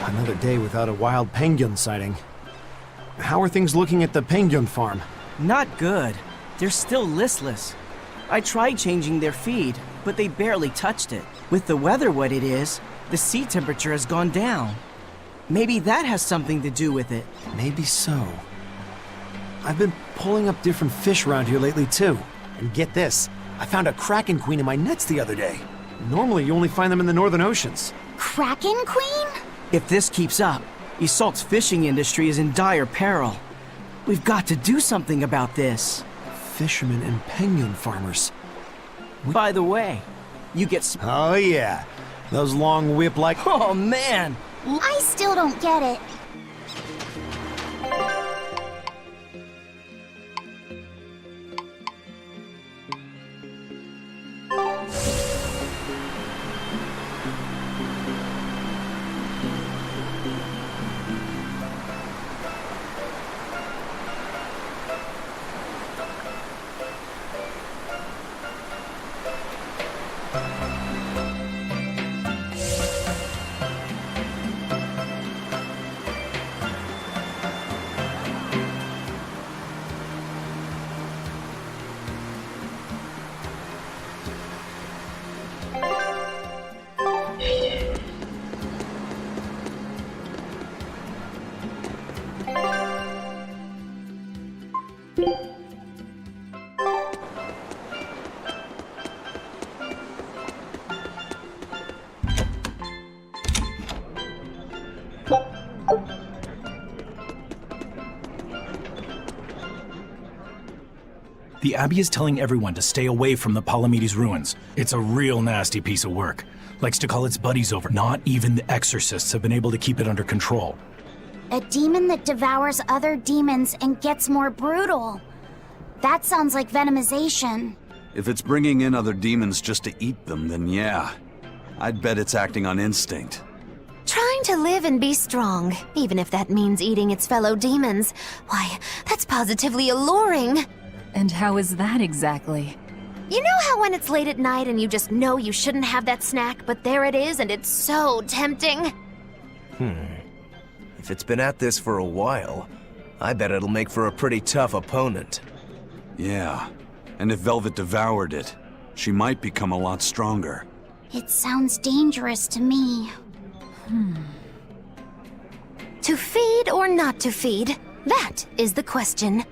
Another day without a wild penguin sighting. How are things looking at the penguin farm? Not good. They're still listless. I tried changing their feed, but they barely touched it. With the weather what it is, the sea temperature has gone down. Maybe that has something to do with it. Maybe so. I've been pulling up different fish around here lately too. And get this, I found a kraken queen in my nets the other day. Normally you only find them in the northern oceans. Kraken Queen? If this keeps up, Isolt's fishing industry is in dire peril. We've got to do something about this. Fishermen and penguin farmers. By the way, you get Oh yeah, those long whip-like... Oh man! I still don't get it. The Abbey is telling everyone to stay away from the Palamedes ruins. It's a real nasty piece of work. Likes to call its buddies over. Not even the exorcists have been able to keep it under control. A demon that devours other demons and gets more brutal. That sounds like venomization. If it's bringing in other demons just to eat them, then yeah. I'd bet it's acting on instinct. Trying to live and be strong, even if that means eating its fellow demons. Why, that's positively alluring. And how is that exactly? You know how when it's late at night and you just know you shouldn't have that snack, but there it is and it's so tempting? If it's been at this for a while, I bet it'll make for a pretty tough opponent. Yeah, and if Velvet devoured it, she might become a lot stronger. It sounds dangerous to me. To feed or not to feed? That is the question.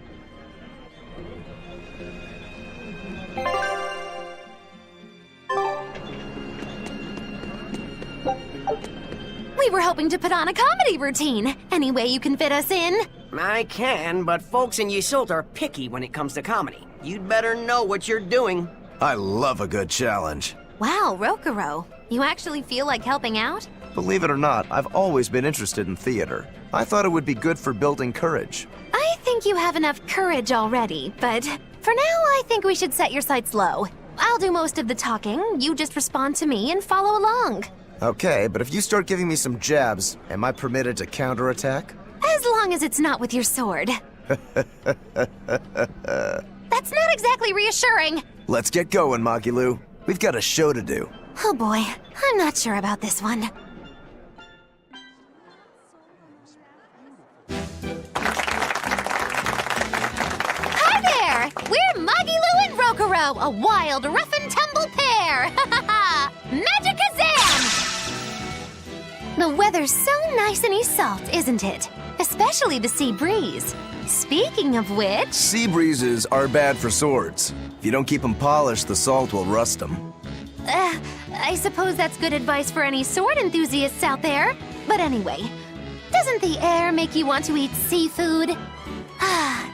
We were hoping to put on a comedy routine. Any way you can fit us in? I can, but folks in Yseult are picky when it comes to comedy. You'd better know what you're doing. I love a good challenge. Wow, Rokuro. You actually feel like helping out? Believe it or not, I've always been interested in theater. I thought it would be good for building courage. I think you have enough courage already, but for now I think we should set your sights low. I'll do most of the talking, you just respond to me and follow along. Okay, but if you start giving me some jabs, am I permitted to counterattack? As long as it's not with your sword. That's not exactly reassuring. Let's get going, Magilu. We've got a show to do. Oh boy, I'm not sure about this one. Hi there! We're Magilu and Rokuro, a wild, rough and tumble pair! Magikazam! The weather's so nice in Yseult, isn't it? Especially the sea breeze. Speaking of which... Sea breezes are bad for swords. If you don't keep them polished, the salt will rust them. I suppose that's good advice for any sword enthusiasts out there. But anyway, doesn't the air make you want to eat seafood?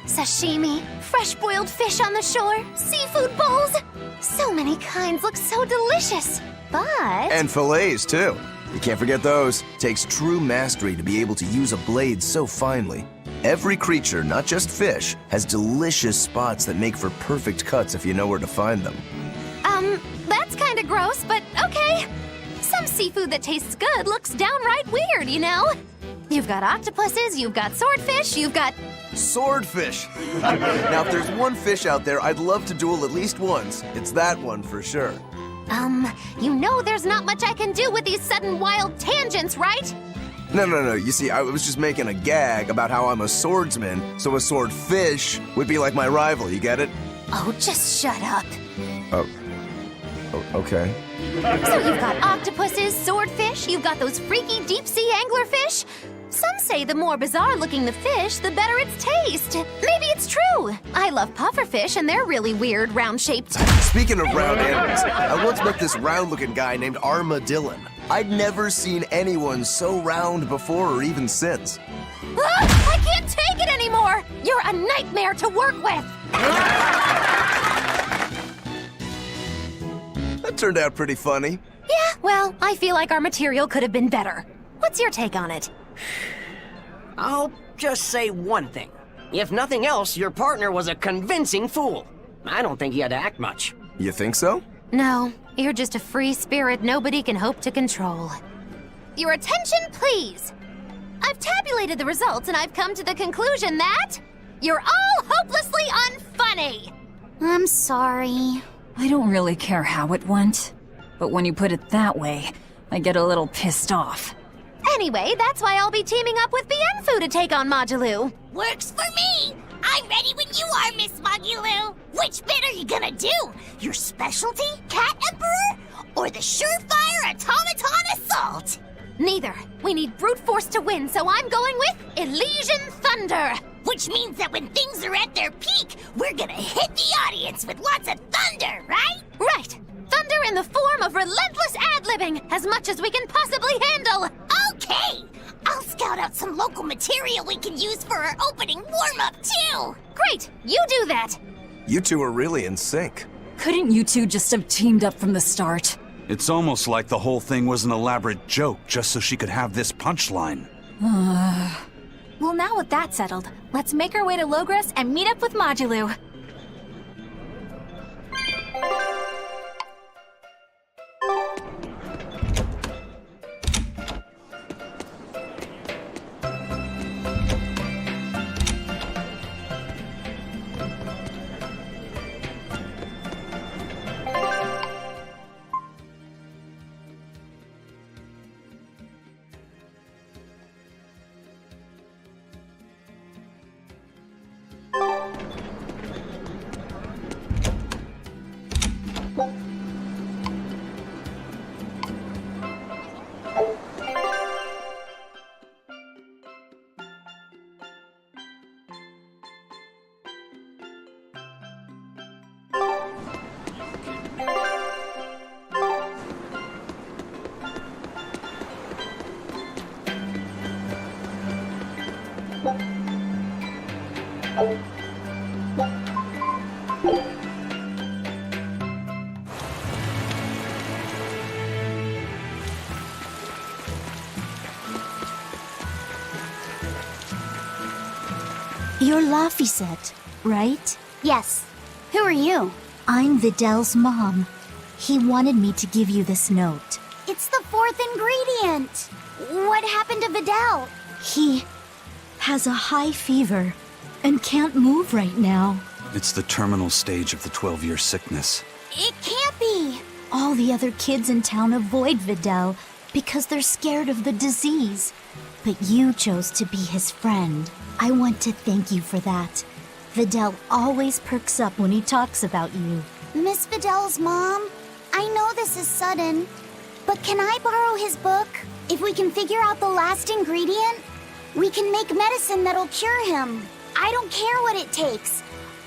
Sashimi, fresh-boiled fish on the shore, seafood bowls. So many kinds look so delicious, but... And fillets, too. You can't forget those. Takes true mastery to be able to use a blade so finely. Every creature, not just fish, has delicious spots that make for perfect cuts if you know where to find them. That's kinda gross, but okay. Some seafood that tastes good looks downright weird, you know? You've got octopuses, you've got swordfish, you've got... Swordfish! Now, if there's one fish out there I'd love to duel at least once, it's that one for sure. You know there's not much I can do with these sudden wild tangents, right? No. You see, I was just making a gag about how I'm a swordsman, so a swordfish would be like my rival, you get it? Oh, just shut up. Oh, okay. So you've got octopuses, swordfish, you've got those freaky deep-sea anglerfish. Some say the more bizarre-looking the fish, the better its taste. Maybe it's true. I love pufferfish, and they're really weird, round-shaped. Speaking of round animals, I once met this round-looking guy named Armadillon. I'd never seen anyone so round before or even since. I can't take it anymore! You're a nightmare to work with! That turned out pretty funny. Yeah, well, I feel like our material could have been better. What's your take on it? I'll just say one thing. If nothing else, your partner was a convincing fool. I don't think he had to act much. You think so? No, you're just a free spirit nobody can hope to control. Your attention, please! I've tabulated the results and I've come to the conclusion that you're all hopelessly unfunny! I'm sorry. I don't really care how it went, but when you put it that way, I get a little pissed off. Anyway, that's why I'll be teaming up with Bienfu to take on Magilu. Works for me! I'm ready when you are, Miss Magilu! Which bit are you gonna do? Your specialty, Cat Emperor? Or the surefire automaton assault? Neither. We need brute force to win, so I'm going with Elysian Thunder! Which means that when things are at their peak, we're gonna hit the audience with lots of thunder, right? Right! Thunder in the form of relentless ad-libbing, as much as we can possibly handle! Okay! I'll scout out some local material we can use for our opening warm-up, too! Great! You do that! You two are really in sync. Couldn't you two just have teamed up from the start? It's almost like the whole thing was an elaborate joke just so she could have this punchline. Well, now with that settled, let's make our way to Logres and meet up with Magilu. You're Laphicet, right? Yes. Who are you? I'm Vidal's mom. He wanted me to give you this note. It's the fourth ingredient. What happened to Vidal? He has a high fever and can't move right now. It's the terminal stage of the 12-year sickness. It can't be. All the other kids in town avoid Vidal because they're scared of the disease. But you chose to be his friend. I want to thank you for that. Vidal always perks up when he talks about you. Miss Vidal's mom, I know this is sudden, but can I borrow his book? If we can figure out the last ingredient, we can make medicine that'll cure him. I don't care what it takes.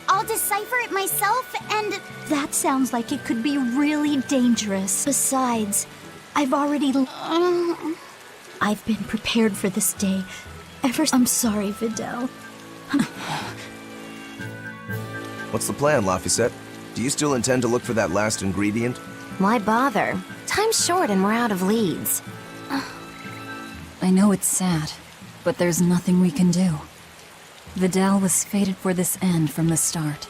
I'll decipher it myself and... That sounds like it could be really dangerous. Besides, I've already... I've been prepared for this day. I'm sorry, Vidal. What's the plan, Laphicet? Do you still intend to look for that last ingredient? Why bother? Time's short and we're out of leads. I know it's sad, but there's nothing we can do. Vidal was fated for this end from the start.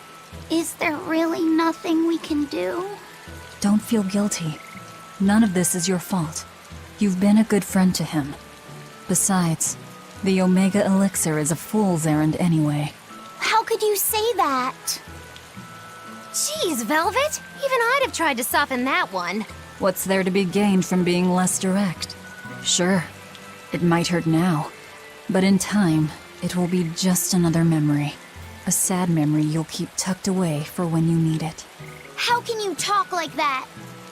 Is there really nothing we can do? Don't feel guilty. None of this is your fault. You've been a good friend to him. Besides, the Omega Elixir is a fool's errand anyway. How could you say that? Jeez, Velvet! Even I'd have tried to soften that one. What's there to be gained from being less direct? Sure, it might hurt now, but in time, it will be just another memory. A sad memory you'll keep tucked away for when you need it. How can you talk like that?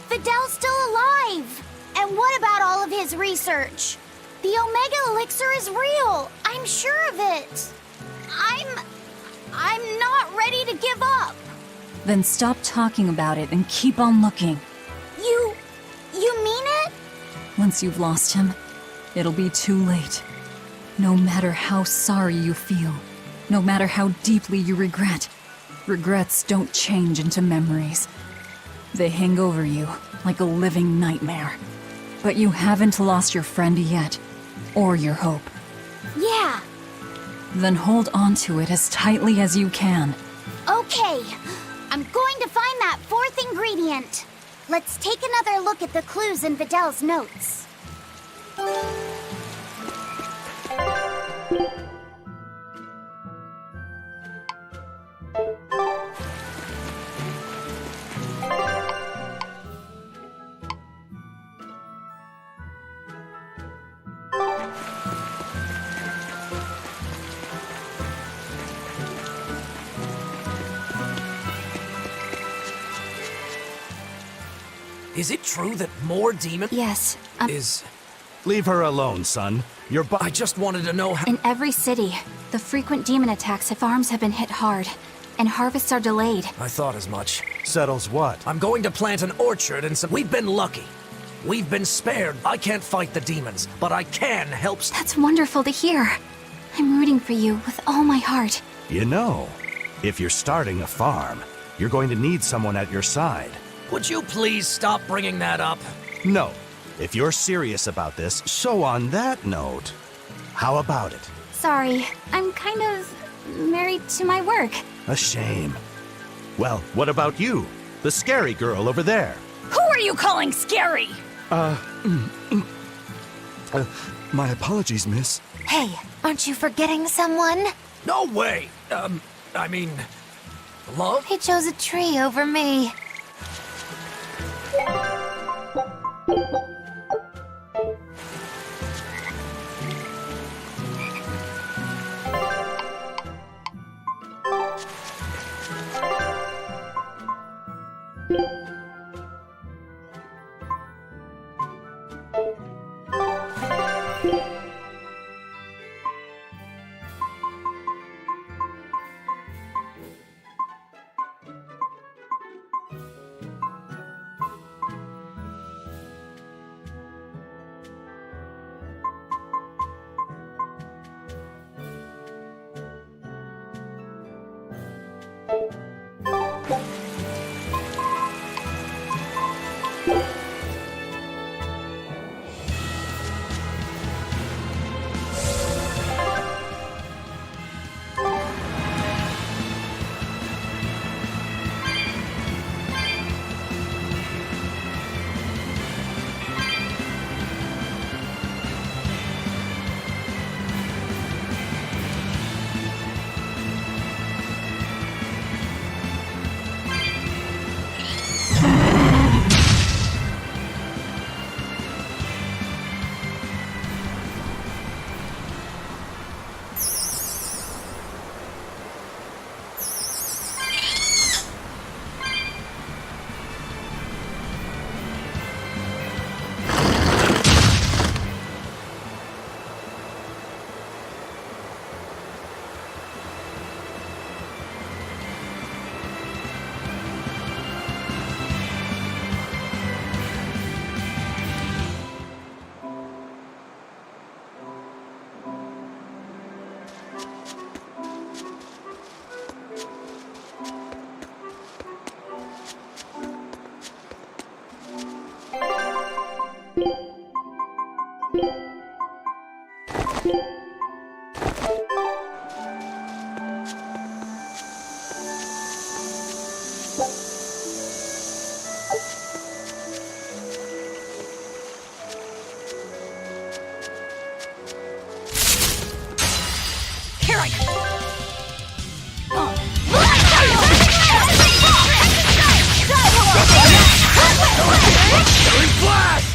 Vidal's still alive! And what about all of his research? The Omega Elixir is real! I'm sure of it! I'm not ready to give up! Then stop talking about it and keep on looking. You mean it? Once you've lost him, it'll be too late. No matter how sorry you feel, no matter how deeply you regret, regrets don't change into memories. They hang over you like a living nightmare. But you haven't lost your friend yet, or your hope. Yeah. Then hold on to it as tightly as you can. Okay. I'm going to find that fourth ingredient. Let's take another look at the clues in Vidal's notes. Is it true that more demons... Yes, Leave her alone, son. I just wanted to know how... In every city, the frequent demon attacks at farms have been hit hard, and harvests are delayed. I thought as much. Settles what? I'm going to plant an orchard and some... We've been lucky. We've been spared. I can't fight the demons, but I can help... That's wonderful to hear. I'm rooting for you with all my heart. You know, if you're starting a farm, you're going to need someone at your side. Would you please stop bringing that up? No. If you're serious about this, so on that note, how about it? Sorry, I'm kind of married to my work. A shame. Well, what about you? The scary girl over there. Who are you calling scary? My apologies, miss. Hey, aren't you forgetting someone? No way! I mean... Love? He chose a tree over me.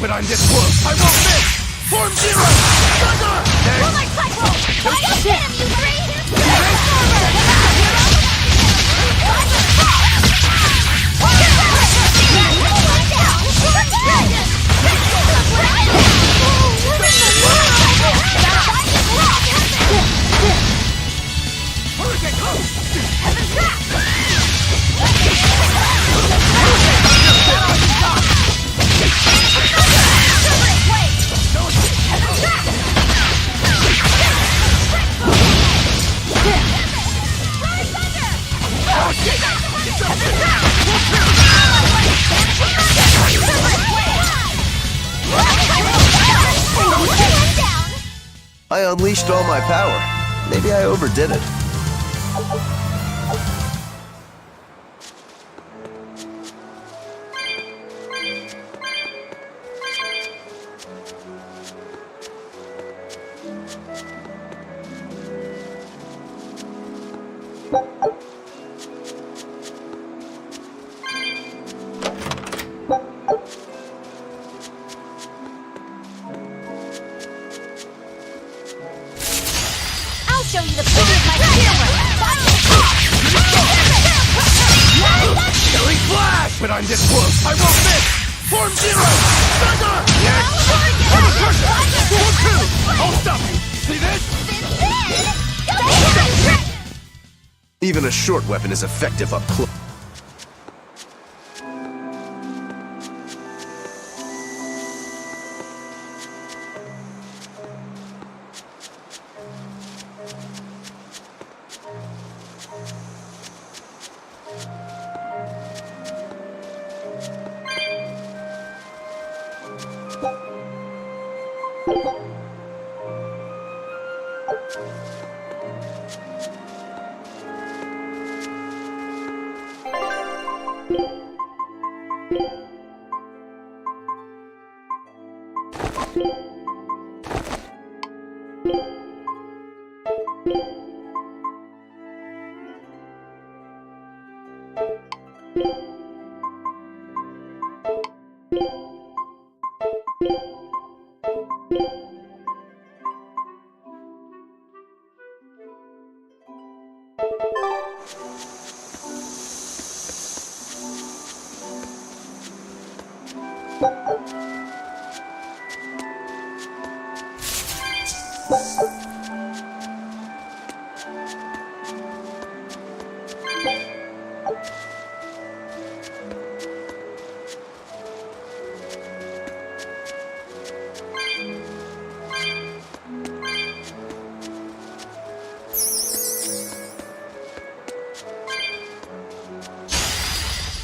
But I'm this close. I won't miss. Form zero. Moonlight cycle. Don't hit him, you three. I unleashed all my power. Maybe I overdid it. Show you the power of my camera! Killing flash! But I'm this close. I won't miss! Form zero! Stagger! Form two! I'll stop you! See this? Even a short weapon is effective up close.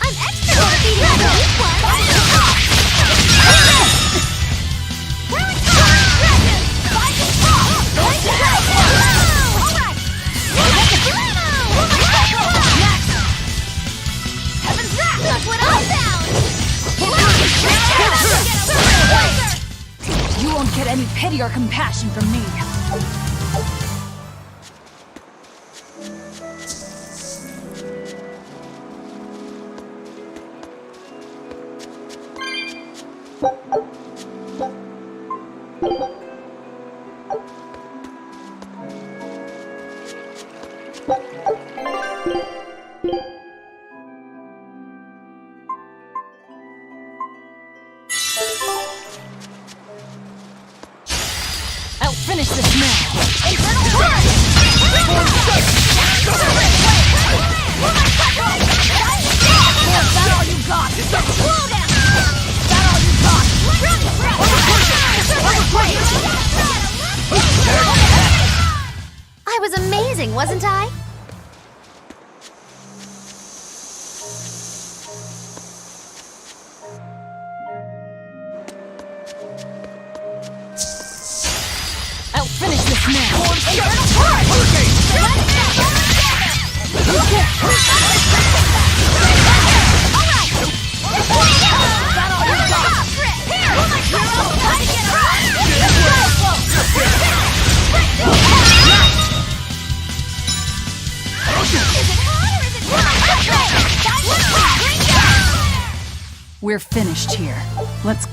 I'm extra lucky to have this one! get any pity or compassion from me. I'll finish this now. Infernal Torrent! Is that all you got? Slow down! Is that all you got? I was amazing, wasn't I? I'll finish this now. Infernal Torrent! We're finished here. Let's...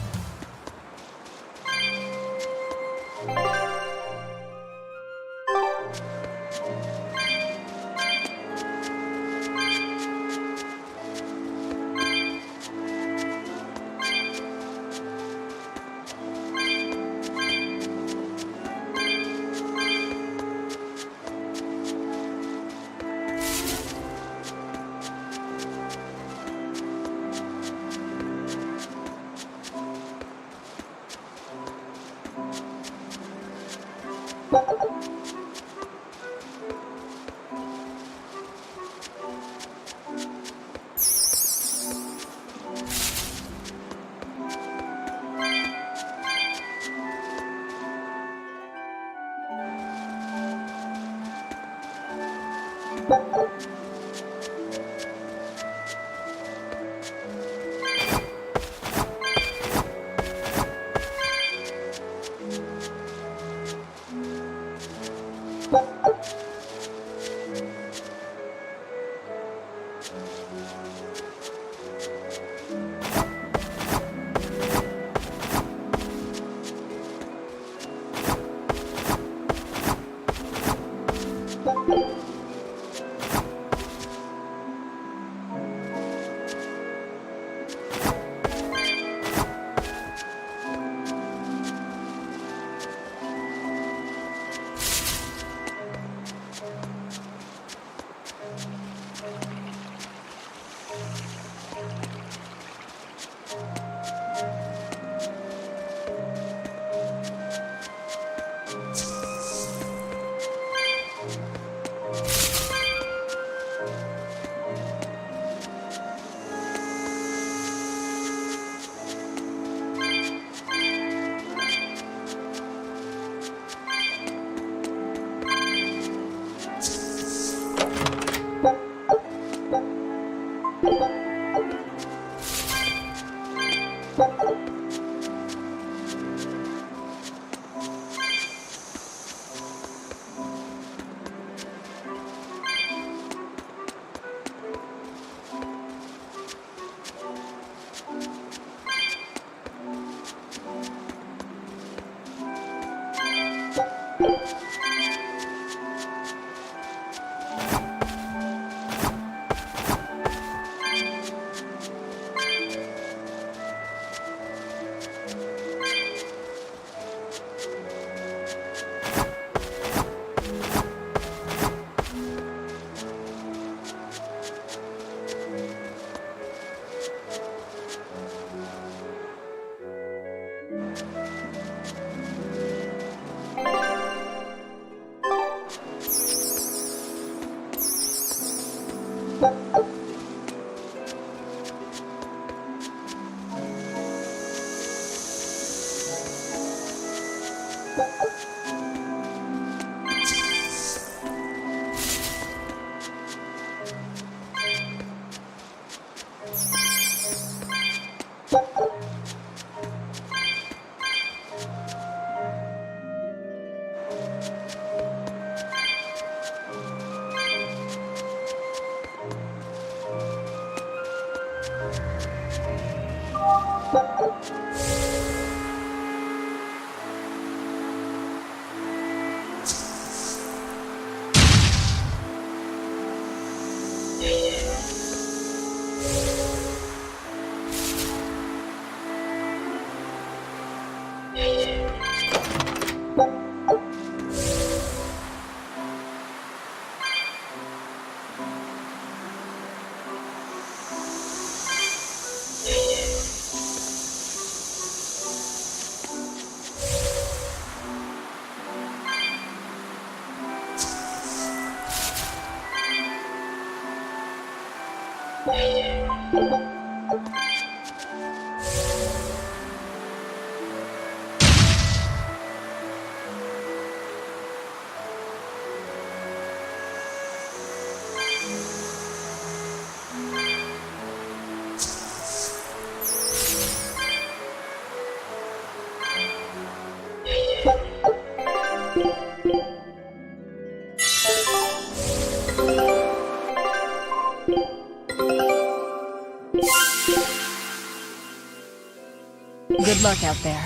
Good luck out there.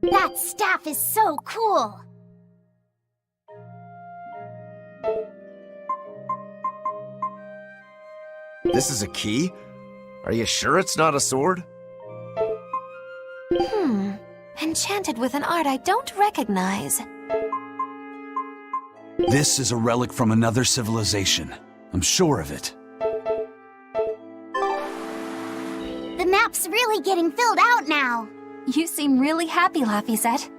That staff is so cool! This is a key? Are you sure it's not a sword? Enchanted with an art I don't recognize. This is a relic from another civilization. I'm sure of it. The map's really getting filled out now. You seem really happy, Laphicet.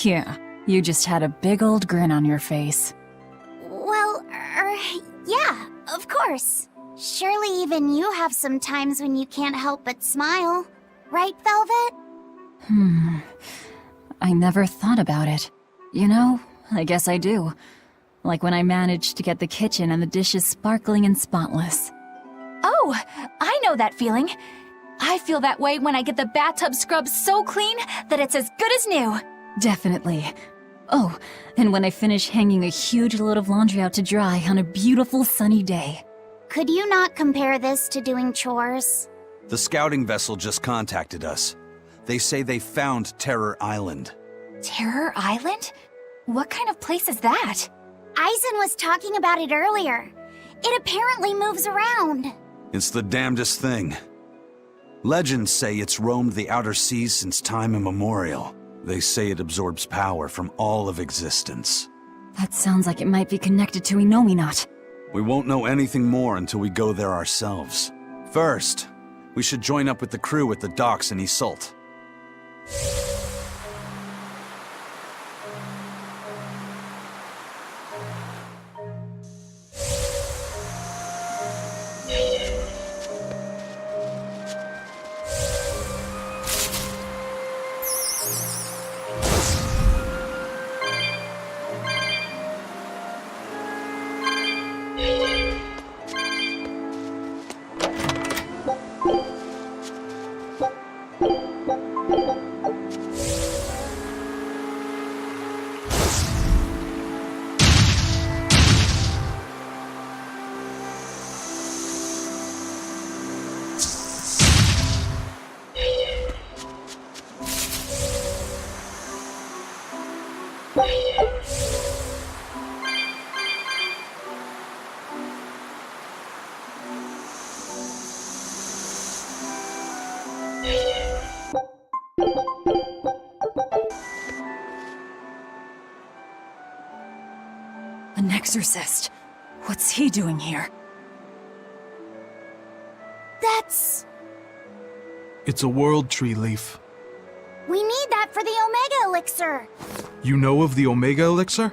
Yeah, you just had a big old grin on your face. Well, yeah, of course. Surely even you have some times when you can't help but smile. Right, Velvet? I never thought about it. You know, I guess I do. Like when I managed to get the kitchen and the dishes sparkling and spotless. Oh, I know that feeling. I feel that way when I get the bathtub scrubbed so clean that it's as good as new. Definitely. Oh, and when I finish hanging a huge load of laundry out to dry on a beautiful sunny day. Could you not compare this to doing chores? The scouting vessel just contacted us. They say they found Terror Island. Terror Island? What kind of place is that? Eisen was talking about it earlier. It apparently moves around. It's the damnedest thing. Legends say it's roamed the outer seas since time immemorial. They say it absorbs power from all of existence. That sounds like it might be connected to Inominat. We won't know anything more until we go there ourselves. First, we should join up with the crew at the docks in Isolt. An exorcist. What's he doing here? That's... It's a world tree leaf. We need that for the Omega Elixir. You know of the Omega Elixir?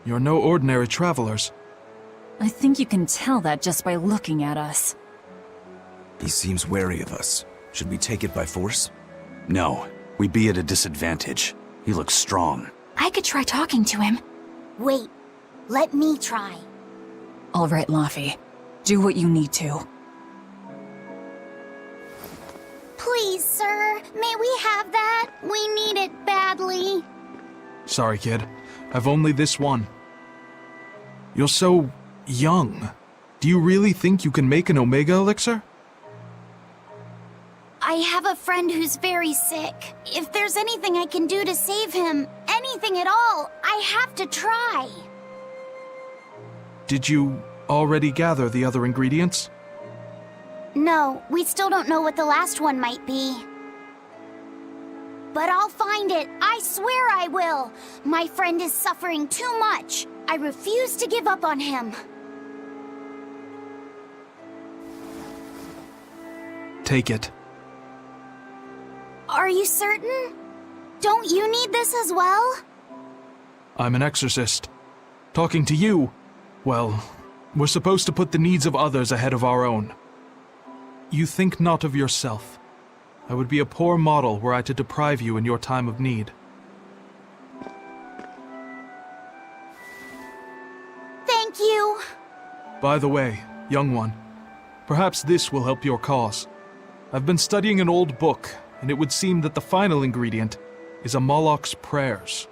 You're no ordinary travelers. I think you can tell that just by looking at us. He seems wary of us. Should we take it by force? No, we'd be at a disadvantage. He looks strong. I could try talking to him. Wait, let me try. All right, Laffy. Do what you need to. Please, sir, may we have that? We need it badly. Sorry, kid. I've only this one. You're so young. Do you really think you can make an Omega Elixir? I have a friend who's very sick. If there's anything I can do to save him, anything at all, I have to try. Did you already gather the other ingredients? No, we still don't know what the last one might be. But I'll find it. I swear I will. My friend is suffering too much. I refuse to give up on him. Take it. Are you certain? Don't you need this as well? I'm an exorcist. Talking to you, well, we're supposed to put the needs of others ahead of our own. You think not of yourself. I would be a poor model were I to deprive you in your time of need. Thank you. By the way, young one, perhaps this will help your cause. I've been studying an old book, and it would seem that the final ingredient is a Moloch's prayers.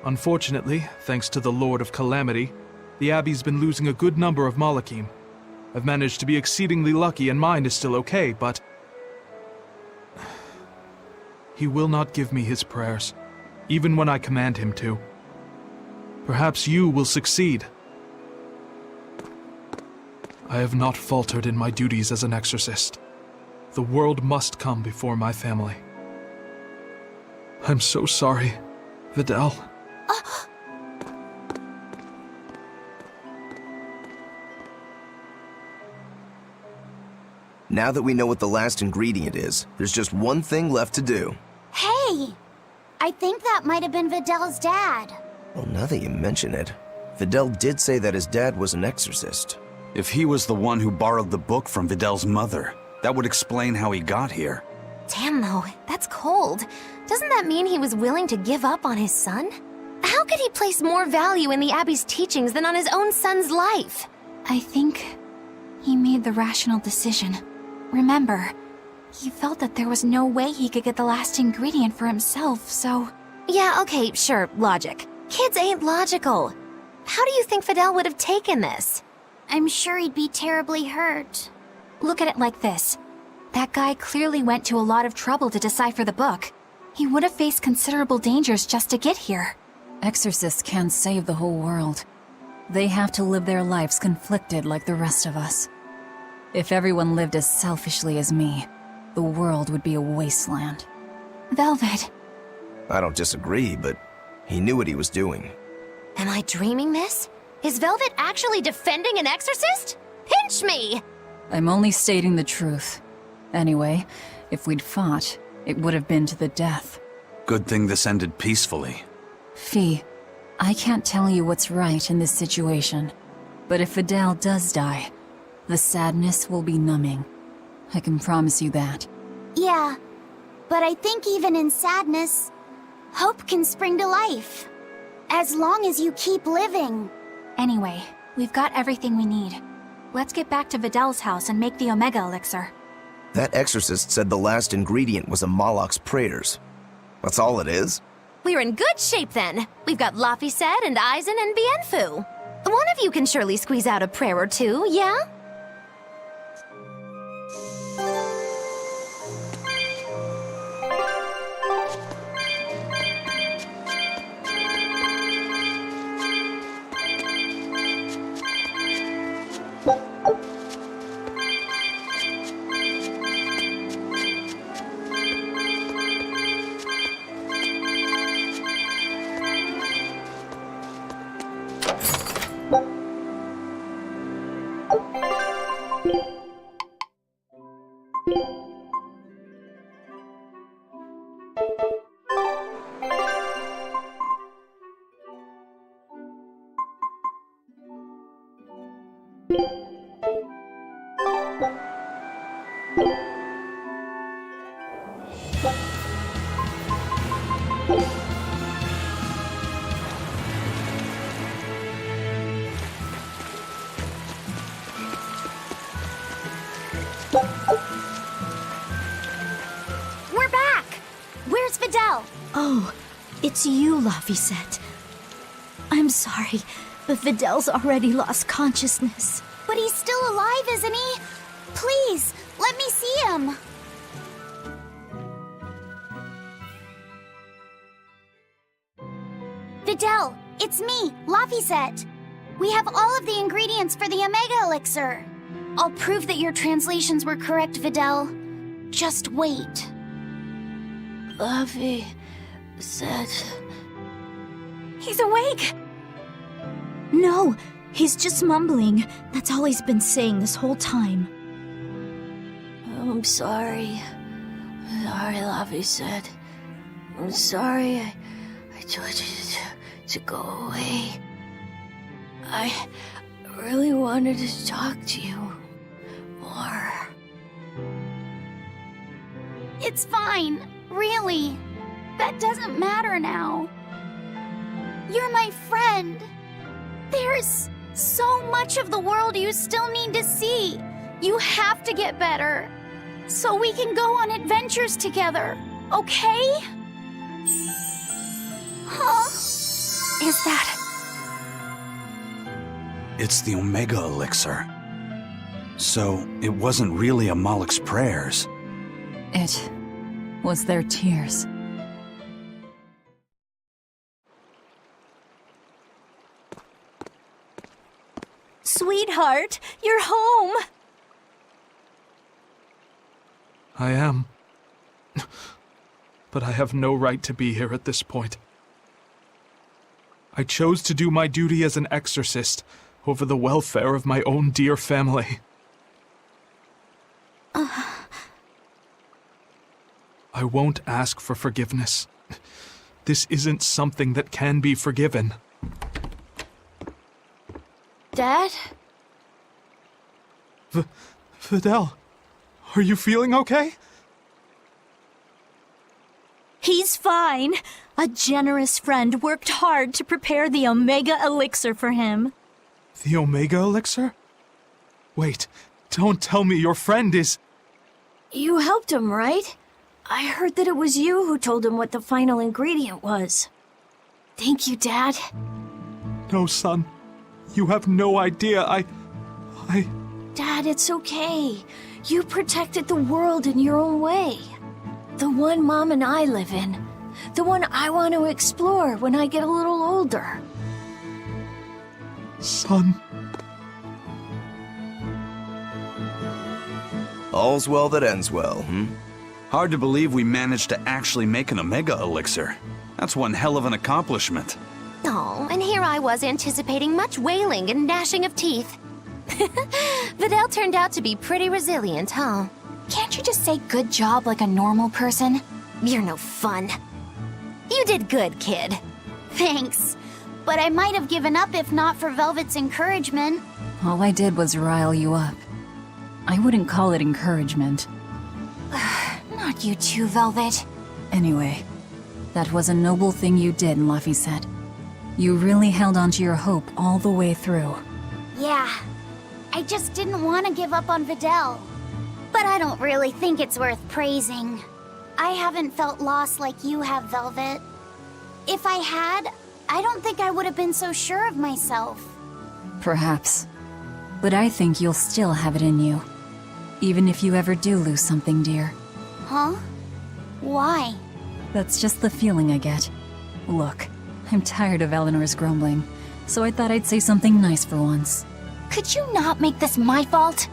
Unfortunately, thanks to the Lord of Calamity, the Abbey's been losing a good number of Malachim. I've managed to be exceedingly lucky and mine is still okay, but he will not give me his prayers, even when I command him to. Perhaps you will succeed. I have not faltered in my duties as an exorcist. The world must come before my family. I'm so sorry, Vidal. Now that we know what the last ingredient is, there's just one thing left to do. Hey! I think that might have been Vidal's dad. Well, now that you mention it, Vidal did say that his dad was an exorcist. If he was the one who borrowed the book from Vidal's mother, that would explain how he got here. Damn though, that's cold. Doesn't that mean he was willing to give up on his son? How could he place more value in the Abbey's teachings than on his own son's life? I think he made the rational decision. Remember, he felt that there was no way he could get the last ingredient for himself, so... Yeah, okay, sure, logic. Kids ain't logical. How do you think Vidal would have taken this? I'm sure he'd be terribly hurt. Look at it like this. That guy clearly went to a lot of trouble to decipher the book. He would have faced considerable dangers just to get here. Exorcists can't save the whole world. They have to live their lives conflicted like the rest of us. If everyone lived as selfishly as me, the world would be a wasteland. Velvet. I don't disagree, but he knew what he was doing. Am I dreaming this? Is Velvet actually defending an exorcist? Pinch me! I'm only stating the truth. Anyway, if we'd fought, it would have been to the death. Good thing this ended peacefully. Fee, I can't tell you what's right in this situation, but if Vidal does die, the sadness will be numbing. I can promise you that. Yeah, but I think even in sadness, hope can spring to life. As long as you keep living. Anyway, we've got everything we need. Let's get back to Vidal's house and make the Omega Elixir. That exorcist said the last ingredient was a Moloch's prayers. That's all it is? We're in good shape then. We've got Laphicet and Aizen and Bienfu. One of you can surely squeeze out a prayer or two, yeah? Videl! Oh, it's you, Laphicet. I'm sorry, but Videl's already lost consciousness. But he's still alive, isn't he? Please, let me see him. Videl, it's me, Laphicet. We have all of the ingredients for the Omega Elixir. I'll prove that your translations were correct, Videl. Just wait. Laphicet. He's awake! No, he's just mumbling. That's all he's been saying this whole time. I'm sorry. Sorry, Laphicet. I'm sorry I told you to go away. I really wanted to talk to you more. It's fine, really. That doesn't matter now. You're my friend. There's so much of the world you still need to see. You have to get better. So we can go on adventures together, okay? Huh? Is that... It's the Omega Elixir. So, it wasn't really a Malak's prayers. It was their tears. Sweetheart, you're home! I am. But I have no right to be here at this point. I chose to do my duty as an exorcist over the welfare of my own dear family. I won't ask for forgiveness. This isn't something that can be forgiven. Dad? Videl, are you feeling okay? He's fine. A generous friend worked hard to prepare the Omega Elixir for him. The Omega Elixir? Wait, don't tell me your friend is... You helped him, right? I heard that it was you who told him what the final ingredient was. Thank you, Dad. No, son. You have no idea. I... Dad, it's okay. You protected the world in your own way. The one Mom and I live in. The one I want to explore when I get a little older. Son. All's well that ends well, Hard to believe we managed to actually make an Omega Elixir. That's one hell of an accomplishment. Oh, and here I was anticipating much wailing and gnashing of teeth. Videl turned out to be pretty resilient, huh? Can't you just say good job like a normal person? You're no fun. You did good, kid. Thanks. But I might have given up if not for Velvet's encouragement. All I did was rile you up. I wouldn't call it encouragement. Not you too, Velvet. Anyway, that was a noble thing you did, Laphicet. You really held on to your hope all the way through. Yeah. I just didn't want to give up on Videl. But I don't really think it's worth praising. I haven't felt lost like you have, Velvet. If I had, I don't think I would have been so sure of myself. Perhaps. But I think you'll still have it in you. Even if you ever do lose something dear. Huh? Why? That's just the feeling I get. Look, I'm tired of Eleanor's grumbling, so I thought I'd say something nice for once. Could you not make this my fault?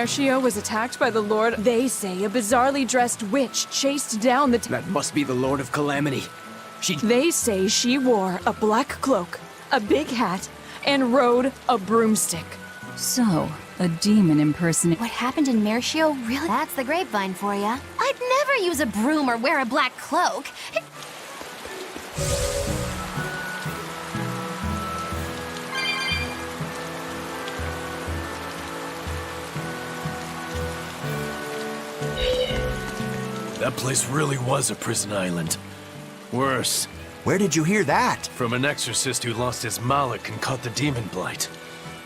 Mercio was attacked by the Lord. They say a bizarrely dressed witch chased down the... That must be the Lord of Calamity. They say she wore a black cloak, a big hat, and rode a broomstick. So, a demon impersonator. What happened in Mercio really? That's the grapevine for ya. I'd never use a broom or wear a black cloak. That place really was a prison island. Worse. Where did you hear that? From an exorcist who lost his malak and caught the demon blight.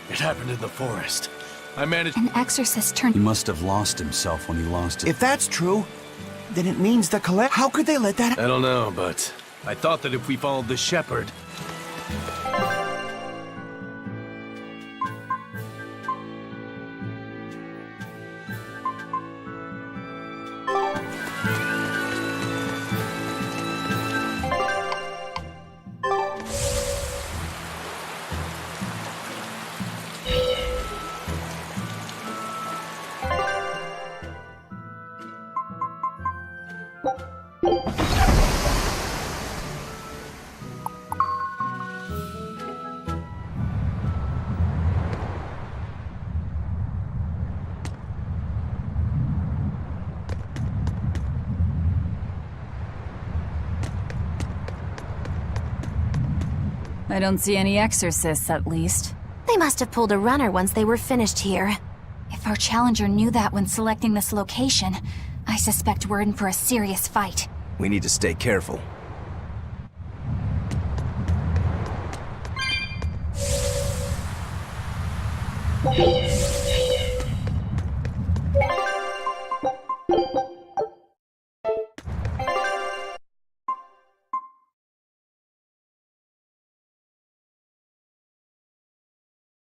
It happened in the forest. I managed— An exorcist turned— He must have lost himself when he lost it. If that's true, then it means the collect— How could they let that— I don't know, but I thought that if we followed the shepherd— I don't see any exorcists, at least. They must have pulled a runner once they were finished here. If our challenger knew that when selecting this location, I suspect we're in for a serious fight. We need to stay careful.